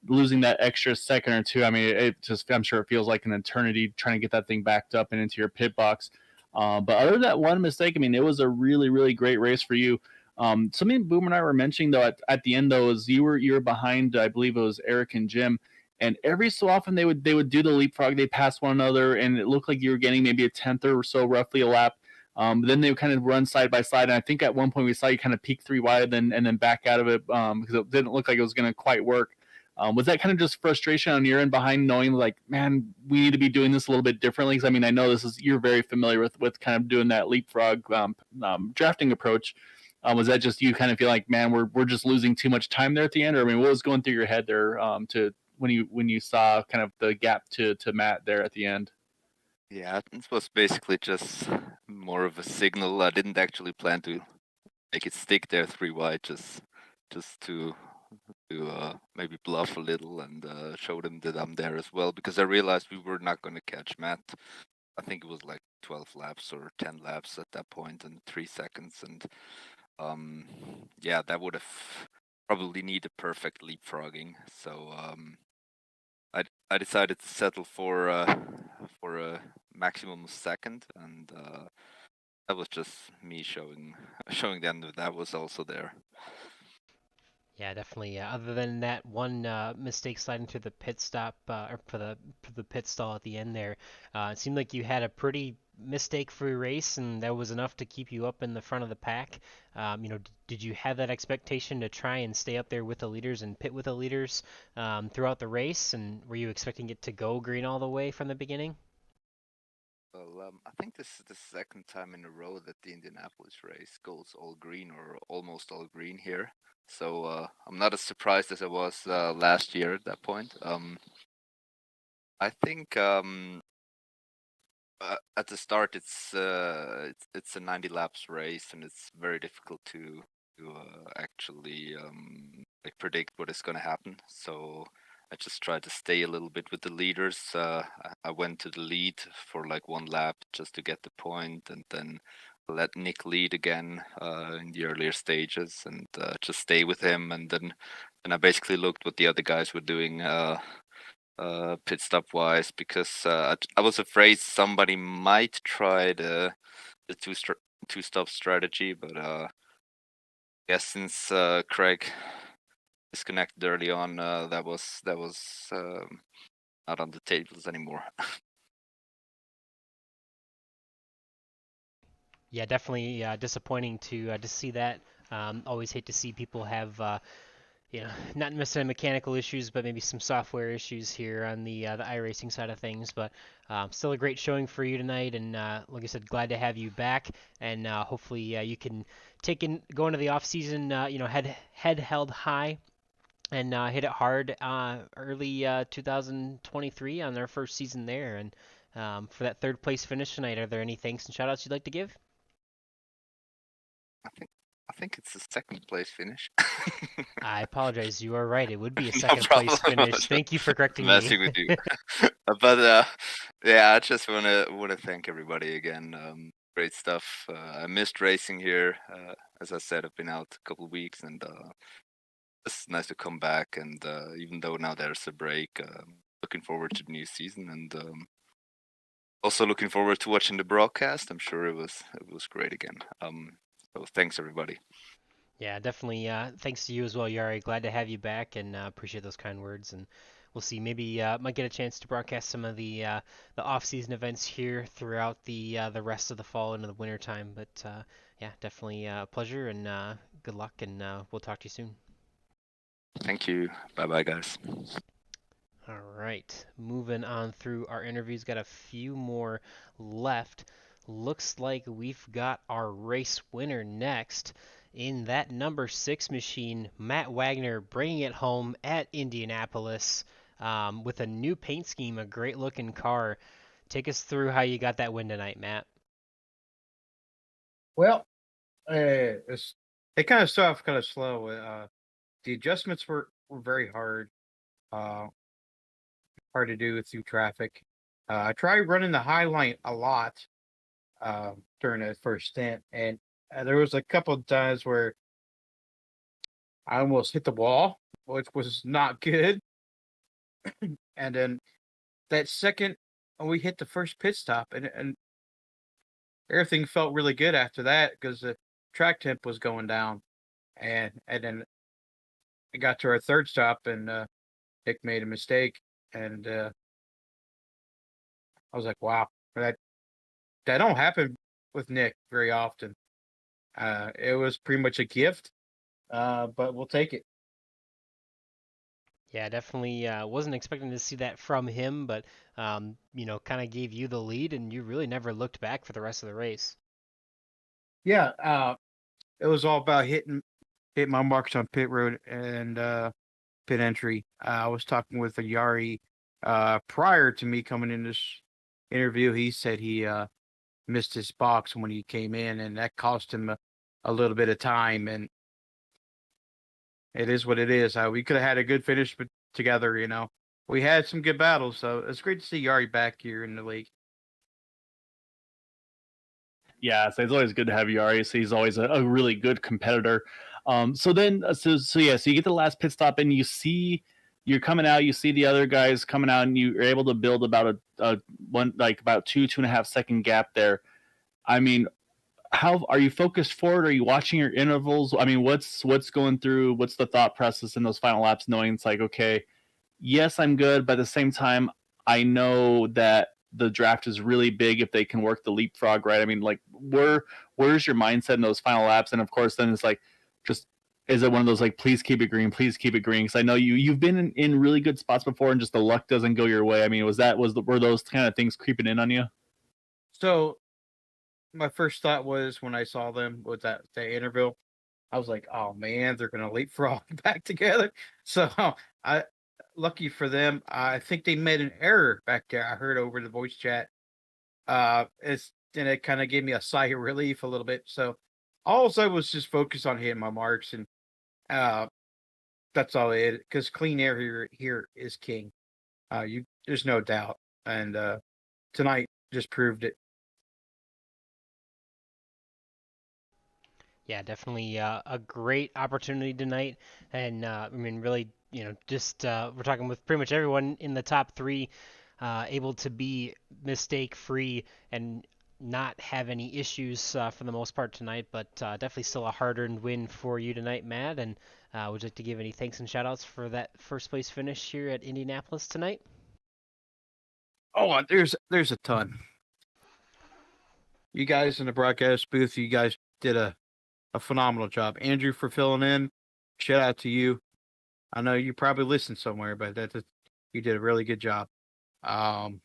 losing that extra second or two, I mean, it just I'm sure it feels like an eternity trying to get that thing backed up and into your pit box. But other than that one mistake, I mean, it was a really great race for you. Something Boomer and I were mentioning though at the end though is you were behind, I believe it was Eric and Jim, and every so often they would do the leapfrog. They pass one another, and it looked like you were getting maybe a tenth or so, roughly a lap. But then they would kind of run side by side, and I think at one point we saw you kind of peek 3 wide, and then back out of it because it didn't look like it was going to quite work. Was that kind of just frustration on your end behind knowing like, man, we need to be doing this a little bit differently? Because I mean, I know you're very familiar with kind of doing that leapfrog drafting approach. Was that just you kind of feel like, man, we're just losing too much time there at the end, or I mean, what was going through your head there to when you saw kind of the gap to Matt there at the end? Yeah, it was basically just more of a signal. I didn't actually plan to make it stick there 3 wide, just to maybe bluff a little and show them that I'm there as well, because I realized we were not going to catch Matt. I think it was like 12 laps or 10 laps at that point and 3 seconds, and yeah, that would have probably needed perfect leapfrogging. So I decided to settle for a maximum second, and that was just me showing them that was also there. Yeah, definitely. Other than that one mistake sliding through the pit stop or for the pit stall at the end there, it seemed like you had a pretty mistake-free race, and that was enough to keep you up in the front of the pack. Did you have that expectation to try and stay up there with the leaders and pit with the leaders throughout the race? And were you expecting it to go green all the way from the beginning? Well, I think this is the second time in a row that the Indianapolis race goes all green or almost all green here. So I'm not as surprised as I was last year at that point. I think at the start it's a 90 laps race, and it's very difficult to actually like predict what is going to happen. So I just tried to stay a little bit with the leaders. I went to the lead for like 1 lap just to get the point, and then let Nick lead again in the earlier stages, and just stay with him. And then I basically looked what the other guys were doing pit stop wise, because I was afraid somebody might try the two stop strategy, but I guess since Craig disconnected early on, that was not on the tables anymore. Yeah, definitely disappointing to see that. Always hate to see people have not necessarily mechanical issues, but maybe some software issues here on the iRacing side of things. But still a great showing for you tonight, and like I said, glad to have you back, and hopefully you can go into the off season, head held high. And hit it hard early 2023 on their first season there. And for that third place finish tonight, are there any thanks and shout outs you'd like to give? I think it's a second place finish. I apologize. You are right. It would be a No second problem. place finish. Thank you for correcting me. Messing with you. But yeah, I just wanna thank everybody again. Great stuff. I missed racing here. As I said, I've been out a couple of weeks, and it's nice to come back. And even though now there's a break, looking forward to the new season, and also looking forward to watching the broadcast. I'm sure it was great again. So thanks everybody. Yeah, definitely. Thanks to you as well, Yari. Glad to have you back, and appreciate those kind words. And we'll see. Maybe might get a chance to broadcast some of the off-season events here throughout the rest of the fall into the winter time. But yeah, definitely a pleasure, and good luck. And we'll talk to you soon. Thank you. Bye bye, guys. All right, moving on through our interviews. Got a few more left. Looks like we've got our race winner next. In that number 6 machine, Matt Wagner bringing it home at Indianapolis with a new paint scheme, a great looking car. Take us through how you got that win tonight, Matt. Well, it kind of started off kind of slow. The adjustments were very hard, hard to do through traffic. I tried running the high line a lot during that first stint, and there was a couple of times where I almost hit the wall, which was not good. And then that second, we hit the first pit stop, and everything felt really good after that because the track temp was going down, and then I got to our third stop, and Nick made a mistake, and I was like, "Wow, that don't happen with Nick very often." It was pretty much a gift, but we'll take it. Yeah, definitely wasn't expecting to see that from him, but kind of gave you the lead, and you really never looked back for the rest of the race. Yeah, it was all about hitting my marks on pit road and pit entry. I was talking with a Yari prior to me coming in this interview. He said he missed his box when he came in, and that cost him a little bit of time. And it is what it is. We could have had a good finish together. We had some good battles, so it's great to see Yari back here in the league. Yeah, so it's always good to have Yari. So he's always a really good competitor. So you get the last pit stop, and you're coming out. You see the other guys coming out, and you're able to build about about 2.5 second gap there. I mean, how are you focused forward? Are you watching your intervals? I mean, what's going through? What's the thought process in those final laps? Knowing it's like, okay, yes, I'm good, but at the same time, I know that the draft is really big if they can work the leapfrog right. I mean, like, where's your mindset in those final laps? And of course, then it's like, just is it one of those like, please keep it green, please keep it green? Because I know you've been in really good spots before, and just the luck doesn't go your way. I mean, were those kind of things creeping in on you? So my first thought was when I saw them with that interval, I was like, oh man, they're gonna leapfrog back together. So lucky for them, I think they made an error back there. I heard over the voice chat. It kind of gave me a sigh of relief a little bit. So all I was just focused on hitting my marks, and that's all it. Because clean air here is king. There's no doubt, and tonight just proved it. Yeah, definitely a great opportunity tonight, and I mean, really, just we're talking with pretty much everyone in the top 3 able to be mistake-free and not have any issues for the most part tonight, but definitely still a hard-earned win for you tonight, Matt. And would you like to give any thanks and shout-outs for that first place finish here at Indianapolis tonight? Oh, there's a ton. You guys in the broadcast booth, you guys did a phenomenal job. Andrew, for filling in, shout out to you. I know you probably listen somewhere, but you did a really good job. I'd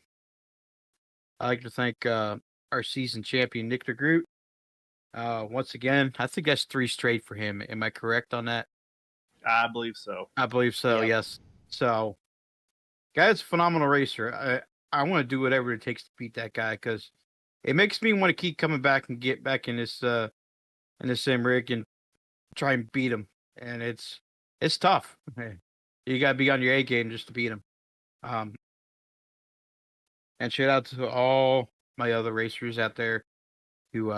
like to thank our season champion, Nick DeGroot. Once again, I think that's 3 straight for him. Am I correct on that? I believe so. I believe so, Yep. yes. So, guy's a phenomenal racer. I want to do whatever it takes to beat that guy because it makes me want to keep coming back and get back in this sim rig and try and beat them, and it's tough. You got to be on your A game just to beat them. And shout out to all my other racers out there who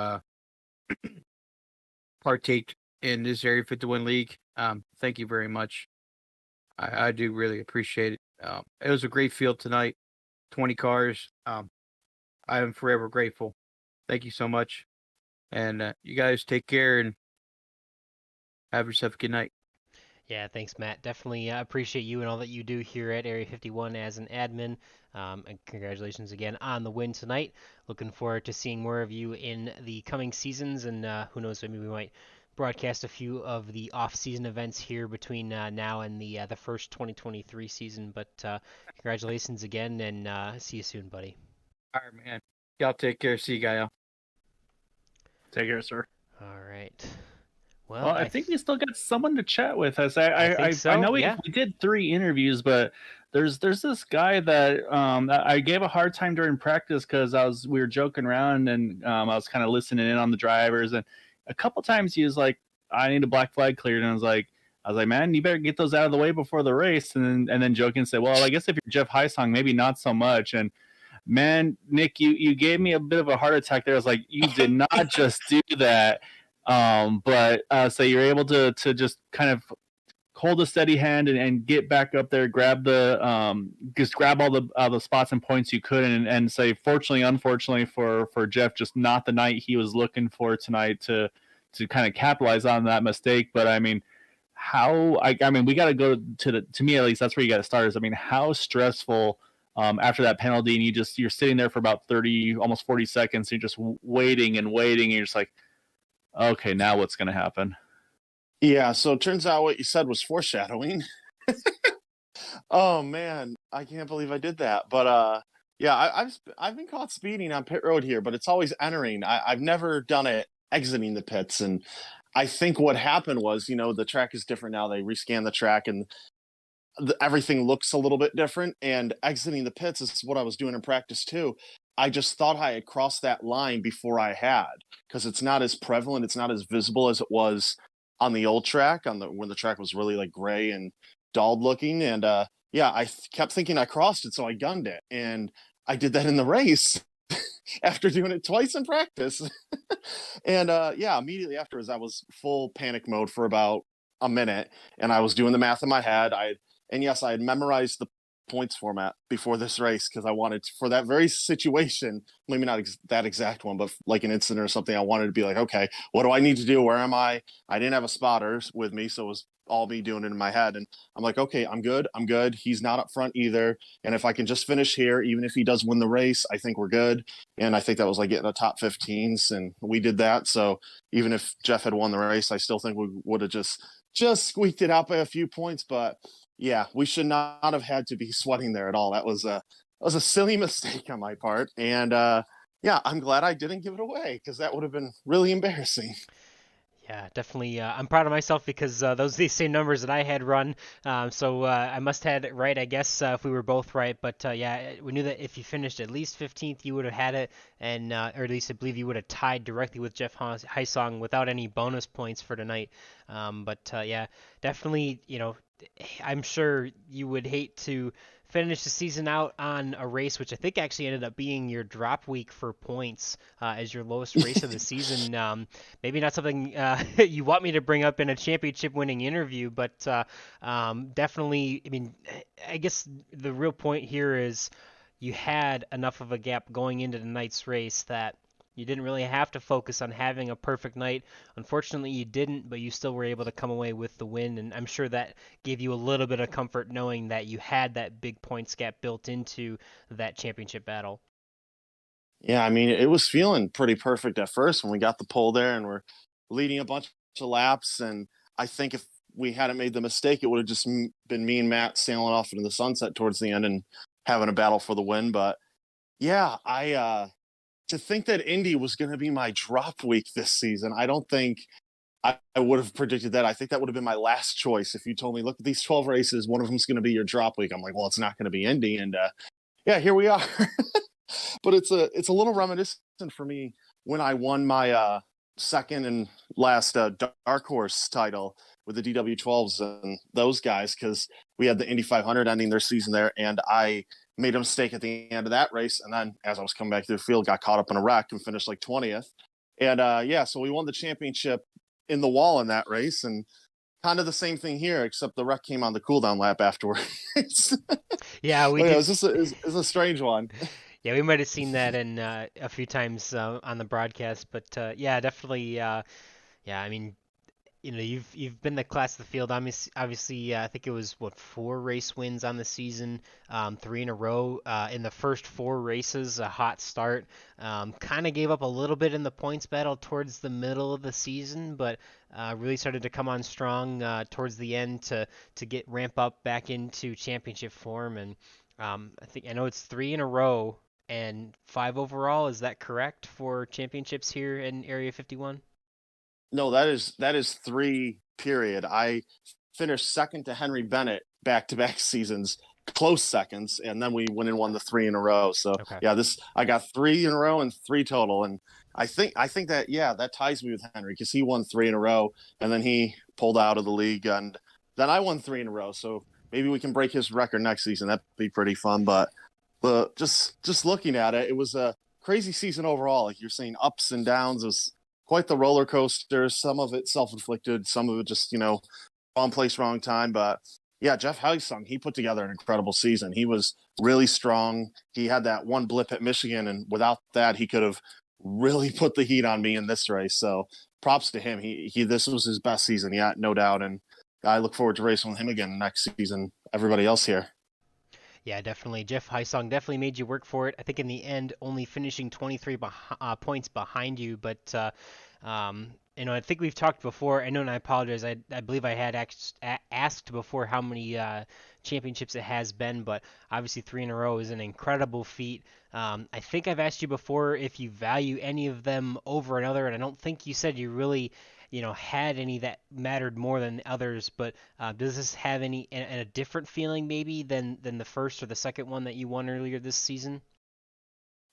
partake in this Area 51 League. Thank you very much. I do really appreciate it. It was a great field tonight. 20 cars. I am forever grateful. Thank you so much. And you guys take care and have yourself a good night. Yeah, thanks, Matt. Definitely appreciate you and all that you do here at Area 51 as an admin. And congratulations again on the win tonight. Looking forward to seeing more of you in the coming seasons, and who knows, maybe we might broadcast a few of the off-season events here between now and the first 2023 season. But congratulations again, and see you soon, buddy. All right, man. Y'all take care. See you, guys. Take care, sir. All right. Well, I think we still got someone to chat with us. I think so, I know we yeah. did 3 interviews, but there's this guy that I gave a hard time during practice because we were joking around and I was kind of listening in on the drivers, and a couple times he was like, "I need a black flag cleared," and I was like, "Man, you better get those out of the way before the race." And then joking said, "Well, I guess if you're Jeff Heisong, maybe not so much." And man, Nick, you gave me a bit of a heart attack there. I was like, "You did not just do that." But so you're able to just kind of hold a steady hand and get back up there, grab just grab all the spots and points you could, and say, fortunately, unfortunately for Jeff, just not the night he was looking for tonight to kind of capitalize on that mistake. But I mean, we got to go to me at least, that's where you got to start. Is, I mean, how stressful after that penalty, and you're sitting there for about 30, almost 40 seconds, and you're just waiting, and you're just like, okay, now what's going to happen? Yeah, so it turns out what you said was foreshadowing. Oh man, I can't believe I did that. But yeah, I've been caught speeding on pit road here, but it's always entering. I've never done it exiting the pits, and I think what happened was, the track is different now. They rescan the track, and everything looks a little bit different. And exiting the pits is what I was doing in practice too. I just thought I had crossed that line before I had, because it's not as prevalent, it's not as visible as it was on the old track, when the track was really like gray and dulled looking. And yeah, I kept thinking I crossed it, so I gunned it, and I did that in the race after doing it twice in practice. And yeah, immediately afterwards, I was full panic mode for about a minute, and I was doing the math in my head. And yes, I had memorized the points format before this race because I wanted to, for that very situation, maybe not that exact one, but like an incident or something, I wanted to be like, okay, what do I need to do? Where am I? I didn't have a spotter with me, so it was all me doing it in my head. And I'm like, okay, I'm good. He's not up front either. And if I can just finish here, even if he does win the race, I think we're good. And I think that was like getting a top 15s, and we did that. So even if Jeff had won the race, I still think we would have just squeaked it out by a few points. But yeah, we should not have had to be sweating there at all. That was a silly mistake on my part. And yeah, I'm glad I didn't give it away, because that would have been really embarrassing. Yeah, definitely. I'm proud of myself because those are the same numbers that I had run. So I must have had it right, I guess, if we were both right. But yeah, we knew that if you finished at least 15th, you would have had it, and or at least I believe you would have tied directly with Jeff Heisong without any bonus points for tonight. But yeah, definitely, I'm sure you would hate to finish the season out on a race, which I think actually ended up being your drop week for points as your lowest race of the season. Maybe not something you want me to bring up in a championship-winning interview, but definitely, I mean, I guess the real point here is you had enough of a gap going into tonight's race that you didn't really have to focus on having a perfect night. Unfortunately, you didn't, but you still were able to come away with the win, and I'm sure that gave you a little bit of comfort knowing that you had that big points gap built into that championship battle. Yeah, I mean, it was feeling pretty perfect at first when we got the pole there and we're leading a bunch of laps. And I think if we hadn't made the mistake, it would have just been me and Matt sailing off into the sunset towards the end and having a battle for the win. But yeah, to think that Indy was going to be my drop week this season, I don't think I would have predicted that. I think that would have been my last choice. If you told me, look at these 12 races, one of them's going to be your drop week, I'm like, well, it's not going to be Indy. And yeah, here we are. But it's a little reminiscent for me when I won my second and last Dark Horse title with the DW12s and those guys, because we had the Indy 500 ending their season there, and I made a mistake at the end of that race, and then as I was coming back to the field, got caught up in a wreck and finished like 20th. And so we won the championship in the wall in that race, and kind of the same thing here, except the wreck came on the cooldown lap afterwards. Yeah, we It did. was a strange one. Yeah, we might have seen that in a few times on the broadcast, but yeah, definitely. Yeah, I mean, you've been the class of the field. Obviously, I think it was 4 race wins on the season, 3 in a row. In the first 4 races, a hot start. Kind of gave up a little bit in the points battle towards the middle of the season, but really started to come on strong towards the end to ramp up back into championship form. And I know it's 3 in a row and 5 overall. Is that correct for championships here in Area 51? No, that is 3 period. I finished second to Henry Bennett back-to-back seasons, close seconds, and then we went and won the 3 in a row. So Okay. yeah, I got 3 in a row and 3 total, and I think that that ties me with Henry, because he won 3 in a row and then he pulled out of the league, and then I won 3 in a row. So maybe we can break his record next season. That'd be pretty fun. But just looking at it, it was a crazy season overall. Like you're saying, ups and downs. It was quite the roller coaster. Some of it self-inflicted, some of it just, wrong place, wrong time. But yeah, Jeff Heisung, he put together an incredible season. He was really strong. He had that one blip at Michigan, and without that, he could have really put the heat on me in this race. So props to him. This was his best season, yeah, no doubt. And I look forward to racing with him again next season. Everybody else here. Yeah, definitely. Jeff Heisung definitely made you work for it. I think in the end, only finishing 23 points behind you. But, I think we've talked before. I know, and I apologize. I believe I had asked before how many championships it has been, but obviously 3 in a row is an incredible feat. I think I've asked you before if you value any of them over another, and I don't think you said you really had any that mattered more than others, but does this have a different feeling maybe than the first or the second one that you won earlier this season?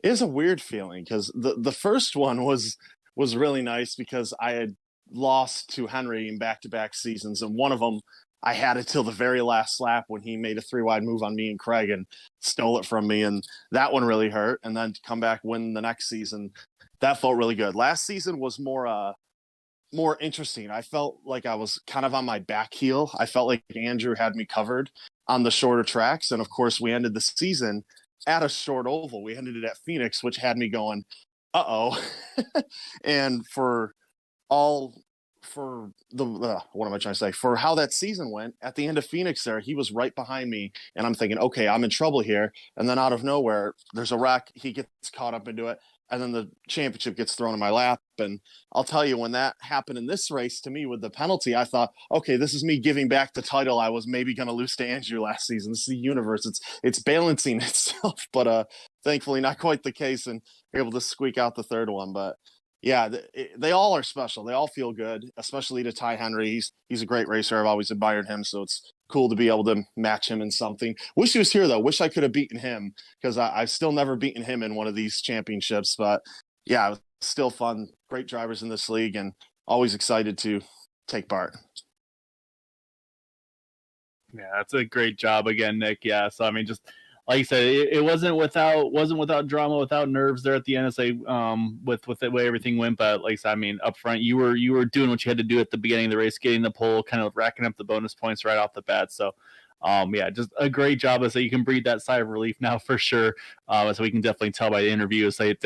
It is a weird feeling, because the first one was really nice, because I had lost to Henry in back-to-back seasons, and one of them I had it till the very last lap when he made a 3-wide move on me and Craig and stole it from me, and that one really hurt. And then to come back, win the next season, that felt really good. Last season was more interesting. I felt like I was kind of on my back heel. I felt like Andrew had me covered on the shorter tracks. And of course, we ended the season at a short oval. We ended it at Phoenix, which had me going, uh-oh. And for what am I trying to say? For how that season went, at the end of Phoenix there, he was right behind me. And I'm thinking, okay, I'm in trouble here. And then out of nowhere, there's a wreck. He gets caught up into it. And then the championship gets thrown in my lap. And I'll tell you, when that happened in this race, to me, with the penalty, I thought, okay, this is me giving back the title I was maybe going to lose to Andrew last season. This is the universe. It's balancing itself. But thankfully, not quite the case, and we're able to squeak out the third one. But yeah, they all are special. They all feel good, especially to Ty Henry. He's a great racer. I've always admired him, so it's cool to be able to match him in something. Wish he was here, though. Wish I could have beaten him, because I've still never beaten him in one of these championships. But yeah, it was still fun. Great drivers in this league, and always excited to take part. Yeah, that's a great job again, Nick. Yeah, so I mean, just like you said, it wasn't without drama, without nerves there at the NSA, with the way everything went. But like I said, I mean, up front, you were doing what you had to do at the beginning of the race, getting the pole, kind of racking up the bonus points right off the bat. So, yeah, just a great job. So you can breathe that sigh of relief now for sure. So we can definitely tell by the interview. So that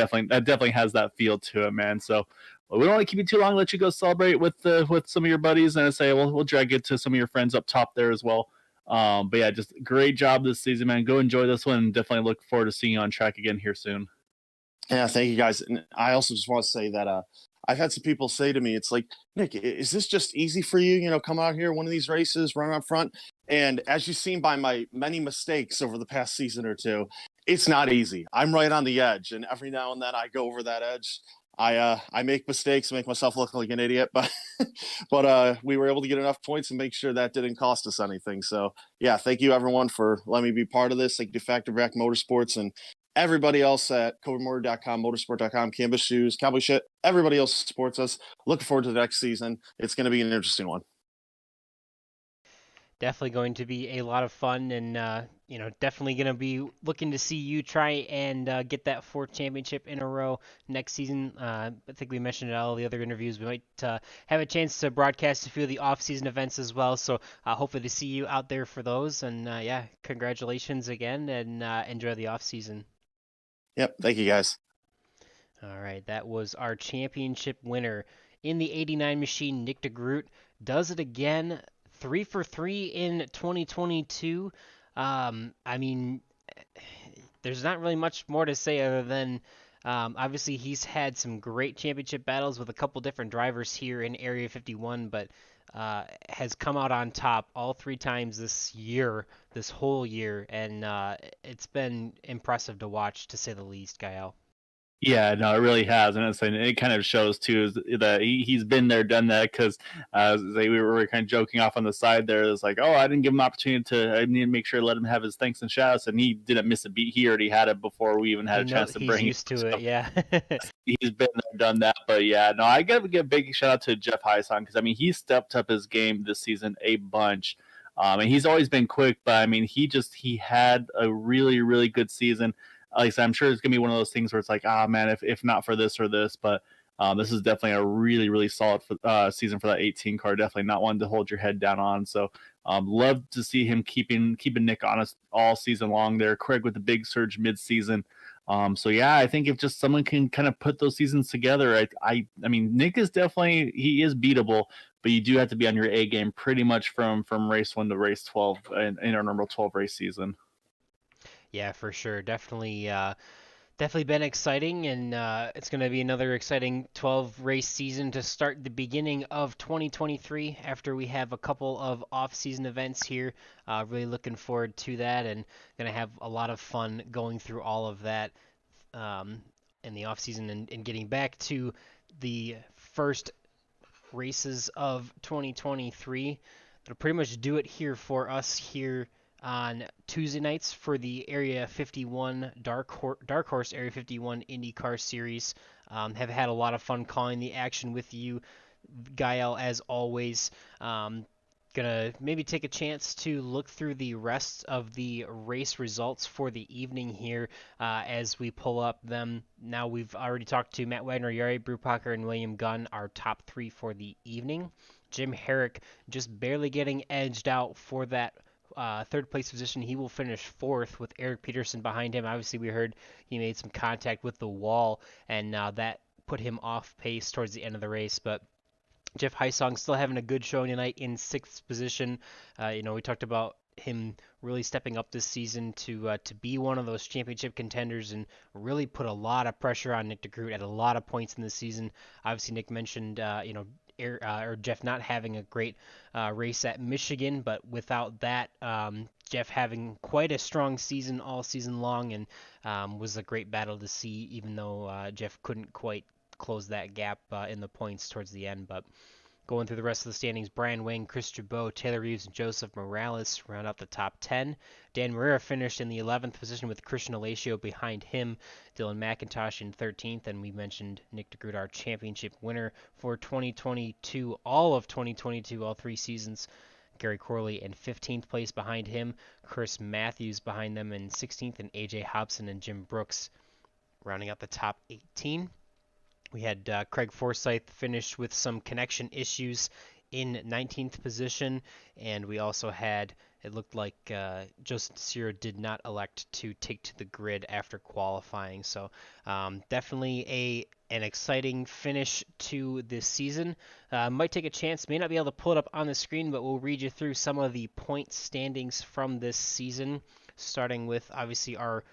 definitely has that feel to it, man. So. Well, we don't want to keep you too long. Let you go celebrate with some of your buddies, and I say we'll drag it to some of your friends up top there as well. But yeah, just great job this season, man. Go enjoy this one, and definitely look forward to seeing you on track again here soon. Yeah, thank you guys. And I also just want to say that I've had some people say to me, it's like, Nick, is this just easy for you? Come out here, one of these races, run up front. And as you've seen by my many mistakes over the past season or two, it's not easy. I'm right on the edge, and every now and then I go over that edge. I make mistakes, make myself look like an idiot, but we were able to get enough points and make sure that didn't cost us anything. So yeah, thank you everyone for letting me be part of this. Thank you to Factor Back Motorsports and everybody else at covermortar.com, motorsport.com, Canvas Shoes, Cowboy Shit, everybody else supports us. Looking forward to the next season. It's going to be an interesting one. Definitely going to be a lot of fun, and definitely going to be looking to see you try and get that 4th championship in a row next season. I think we mentioned in all the other interviews we might have a chance to broadcast a few of the off-season events as well. So hopefully to see you out there for those. And yeah, congratulations again, and enjoy the off-season. Yep, thank you guys. All right, that was our championship winner in the 89 machine. Nick DeGroot does it again. 3 for 3 in 2022. I mean, there's not really much more to say other than obviously he's had some great championship battles with a couple different drivers here in Area 51, but has come out on top all 3 times this whole year, and it's been impressive to watch, to say the least, Gael. Yeah, no, it really has, and it kind of shows too that he's been there, done that. Because we were kind of joking off on the side there. It's like, oh, I didn't give him an opportunity I need to make sure to let him have his thanks and shouts, and he didn't miss a beat. He already had it before we even had a chance to bring. He's used to it, yeah. He's been there, done that. But yeah, no, I got to give a big shout out to Jeff Heisong, because I mean he stepped up his game this season a bunch. And he's always been quick, but I mean he had a really, really good season. Like I said, I'm sure it's gonna be one of those things where it's like, man, if not for this or this, but this is definitely a really, really solid season for that 18 car. Definitely not one to hold your head down on. So love to see him keeping Nick honest all season long there. Craig with the big surge mid-season. So yeah, I think if just someone can kind of put those seasons together, I mean, Nick is definitely, he is beatable, but you do have to be on your A game pretty much from race 1 to race 12 in our normal 12 race season. Yeah, for sure. Definitely been exciting, and it's going to be another exciting 12 race season to start the beginning of 2023 after we have a couple of off-season events here. Really looking forward to that, and going to have a lot of fun going through all of that in the off-season and getting back to the first races of 2023. That'll pretty much do it here for us here on Tuesday nights for the Area 51 Dark Horse Area 51 IndyCar Series. Have had a lot of fun calling the action with you, Gael, as always. Gonna maybe take a chance to look through the rest of the race results for the evening here as we pull up them. Now, we've already talked to Matt Wagner, Jari Brupacher, and William Gunn, our top 3 for the evening. Jim Herrick just barely getting edged out for that 3rd place position. He will finish 4th with Eric Peterson behind him. Obviously, we heard he made some contact with the wall, and that put him off pace towards the end of the race. But Jeff Heisong still having a good showing tonight in 6th position. We talked about him really stepping up this season to be one of those championship contenders and really put a lot of pressure on Nick DeGroot at a lot of points in the season. Obviously, Nick mentioned or Jeff not having a great race at Michigan, but without that, Jeff having quite a strong season all season long, and was a great battle to see, even though Jeff couldn't quite close that gap in the points towards the end. But going through the rest of the standings, Brian Wang, Chris Jabot, Taylor Reeves, and Joseph Morales round out the top 10. Dan Marrera finished in the 11th position with Christian Alacio behind him. Dylan McIntosh in 13th, and we mentioned Nick DeGroot, our championship winner for 2022, all of 2022, all 3 seasons. Gary Corley in 15th place behind him. Chris Matthews behind them in 16th, and AJ Hobson and Jim Brooks rounding out the top 18. We had Craig Forsyth finish with some connection issues in 19th position, and we also had, it looked like Joseph DeCiro did not elect to take to the grid after qualifying. So definitely an exciting finish to this season. Might take a chance, may not be able to pull it up on the screen, but we'll read you through some of the point standings from this season, starting with obviously our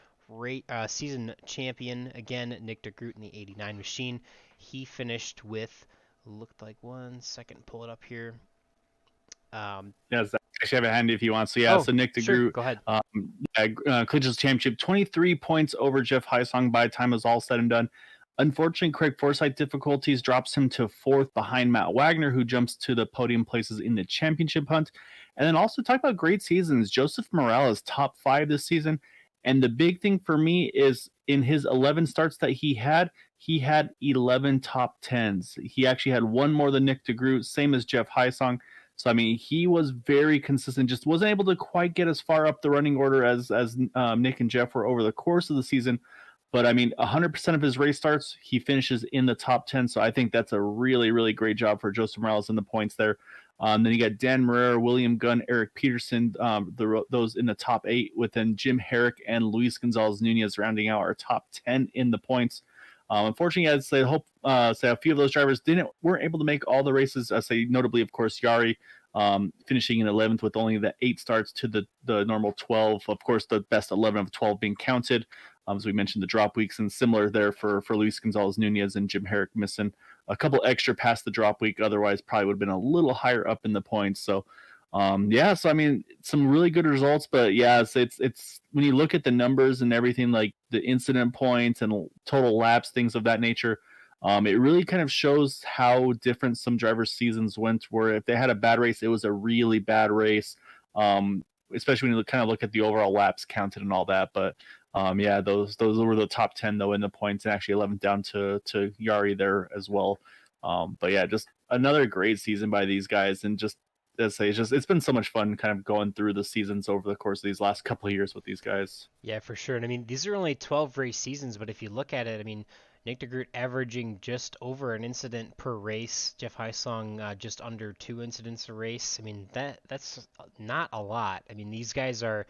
season champion, again, Nick DeGroot in the 89 machine. He finished with, looked like, 1 second, pull it up here. Yes, I actually have a handy if you want. So yeah, so Nick DeGroot, sure, go ahead. Collegiate Championship, 23 points over Jeff Heisong by the time it was all said and done. Unfortunately, Craig Forsyth difficulties drops him to 4th behind Matt Wagner, who jumps to the podium places in the championship hunt. And then also talk about great seasons. Joseph Morales, top 5 this season. And the big thing for me is in his 11 starts that he had 11 top 10s. He actually had one more than Nick DeGroot, same as Jeff Hysong. So, I mean, he was very consistent, just wasn't able to quite get as far up the running order as Nick and Jeff were over the course of the season. But, I mean, 100% of his race starts, he finishes in the top 10. So I think that's a really, really great job for Joseph Morales in the points there. Then you got Dan Marrero, William Gunn, Eric Peterson, those in the top 8, within Jim Herrick and Luis Gonzalez Nunez rounding out our top 10 in the points. Unfortunately, I'd say a few of those drivers weren't able to make all the races. I say notably, of course, Yari finishing in 11th with only the 8 starts to the normal 12. Of course, the best 11 of 12 being counted. As we mentioned, the drop weeks, and similar there for Luis Gonzalez Nunez and Jim Herrick missing a couple extra past the drop week. Otherwise, probably would have been a little higher up in the points. So, so I mean, some really good results. But yeah, it's when you look at the numbers and everything, like the incident points and total laps, things of that nature, it really kind of shows how different some drivers' seasons went. Where if they had a bad race, it was a really bad race. Especially when you kind of look at the overall laps counted and all that. But yeah, those were the top 10 though in the points, and actually 11 down to Yari there as well. But yeah, just another great season by these guys, and just as I say, it's been so much fun kind of going through the seasons over the course of these last couple of years with these guys. Yeah, for sure. And I mean, these are only 12 race seasons, but if you look at it, I mean, Nick DeGroot averaging just over an incident per race. Jeff Hysong just under 2 incidents a race. I mean, that's not a lot. I mean, these guys are,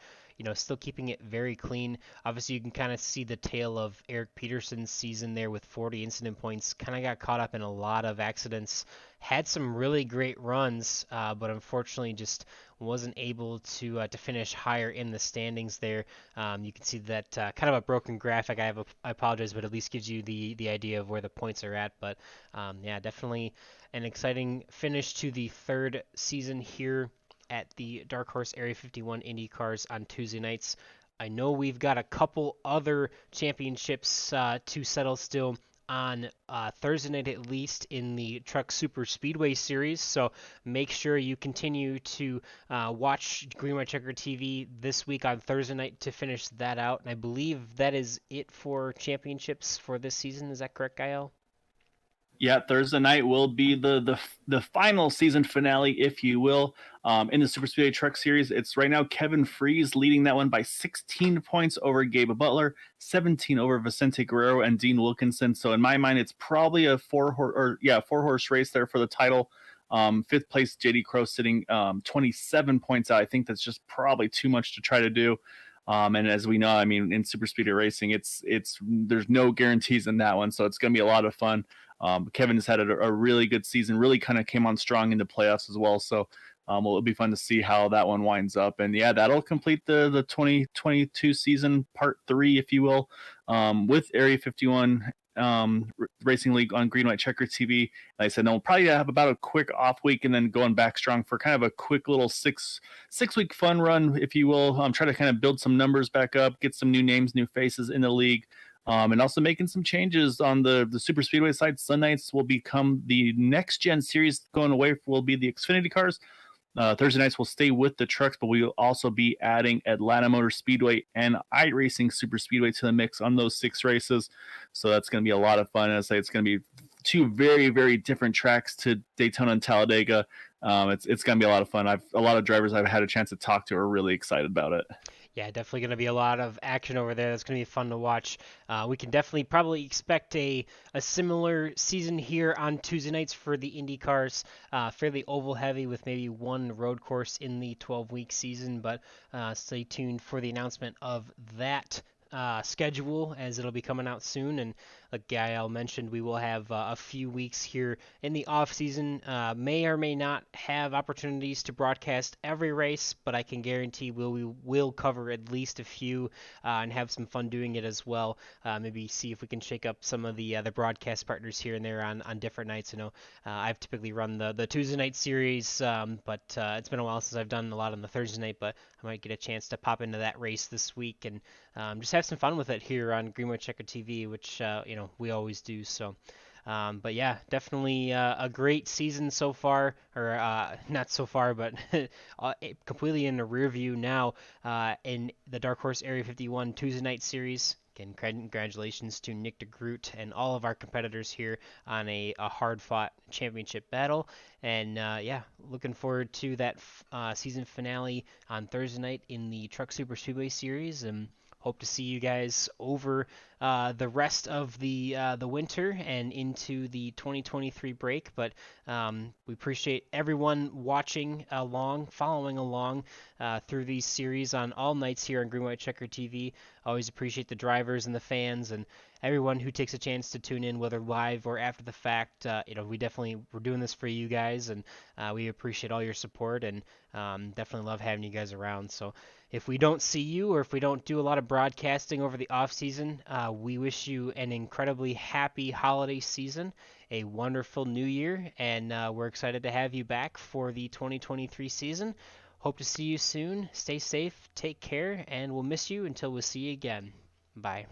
still keeping it very clean. Obviously, you can kind of see the tail of Eric Peterson's season there with 40 incident points. Kind of got caught up in a lot of accidents. Had some really great runs, but unfortunately just wasn't able to finish higher in the standings there. You can see that kind of a broken graphic. I apologize, but at least gives you the idea of where the points are at. But yeah, definitely an exciting finish to the 3rd season here at the Dark Horse Area 51 Indy Cars on Tuesday nights. I know we've got a couple other championships to settle still on Thursday night, at least in the Truck Super Speedway Series. So make sure you continue to watch Green White Checker TV this week on Thursday night to finish that out. And I believe that is it for championships for this season. Is that correct, Gael? Yeah, Thursday night will be the final season finale, if you will, in the Super Speedway Truck Series. It's right now Kevin Freeze leading that one by 16 points over Gabe Butler, 17 over Vicente Guerrero and Dean Wilkinson. So in my mind, it's probably a four-horse race there for the title. 5th place, JD Crow sitting 27 points out. I think that's just probably too much to try to do. And as we know, I mean, in super speedway racing, there's no guarantees in that one, so it's going to be a lot of fun. Kevin has had a really good season, really kind of came on strong in the playoffs as well. So it'll be fun to see how that one winds up. And yeah, that'll complete the 2022 season, part 3, if you will, with Area 51 Racing League on Green White Checker TV. Like I said, we'll probably have about a quick off week and then going back strong for kind of a quick little six week fun run, if you will. Try to kind of build some numbers back up, get some new names, new faces in the league. And also making some changes on the Super Speedway side. Sunnights will become the next gen series. Going away will be the Xfinity cars. Thursday nights will stay with the trucks, but we will also be adding Atlanta Motor Speedway and iRacing Super Speedway to the mix on those 6 races. So that's going to be a lot of fun. As I say, it's going to be 2 very, very different tracks to Daytona and Talladega. It's going to be a lot of fun. A lot of drivers I've had a chance to talk to are really excited about it. Yeah, definitely going to be a lot of action over there. That's going to be fun to watch. We can definitely probably expect a similar season here on Tuesday nights for the Indy cars. Fairly oval heavy with maybe 1 road course in the 12-week season, but stay tuned for the announcement of that schedule as it'll be coming out soon. And like Gael mentioned, we will have a few weeks here in the off season. May or may not have opportunities to broadcast every race, but I can guarantee we will cover at least a few and have some fun doing it as well. Maybe see if we can shake up some of the broadcast partners here and there on different nights. I know I've typically run the Tuesday night series, but it's been a while since I've done a lot on the Thursday night, but I might get a chance to pop into that race this week and just have some fun with it here on Green White Checker TV, which we always do. So But yeah, definitely a great season so far, or not so far, but completely in the rear view now in the Dark Horse Area 51 Tuesday night series. Again, congratulations to Nick DeGroot and all of our competitors here on a hard-fought championship battle. And yeah, looking forward to that season finale on Thursday night in the Truck Super Speedway series, and hope to see you guys over the rest of the winter and into the 2023 break. But we appreciate everyone watching along, following along through these series on all nights here on Green White Checker TV. Always appreciate the drivers and the fans and everyone who takes a chance to tune in, whether live or after the fact. We're doing this for you guys, and we appreciate all your support, and definitely love having you guys around. So if we don't see you, or if we don't do a lot of broadcasting over the off season, we wish you an incredibly happy holiday season, a wonderful new year, and we're excited to have you back for the 2023 season. Hope to see you soon. Stay safe, take care, and we'll miss you until we see you again. Bye.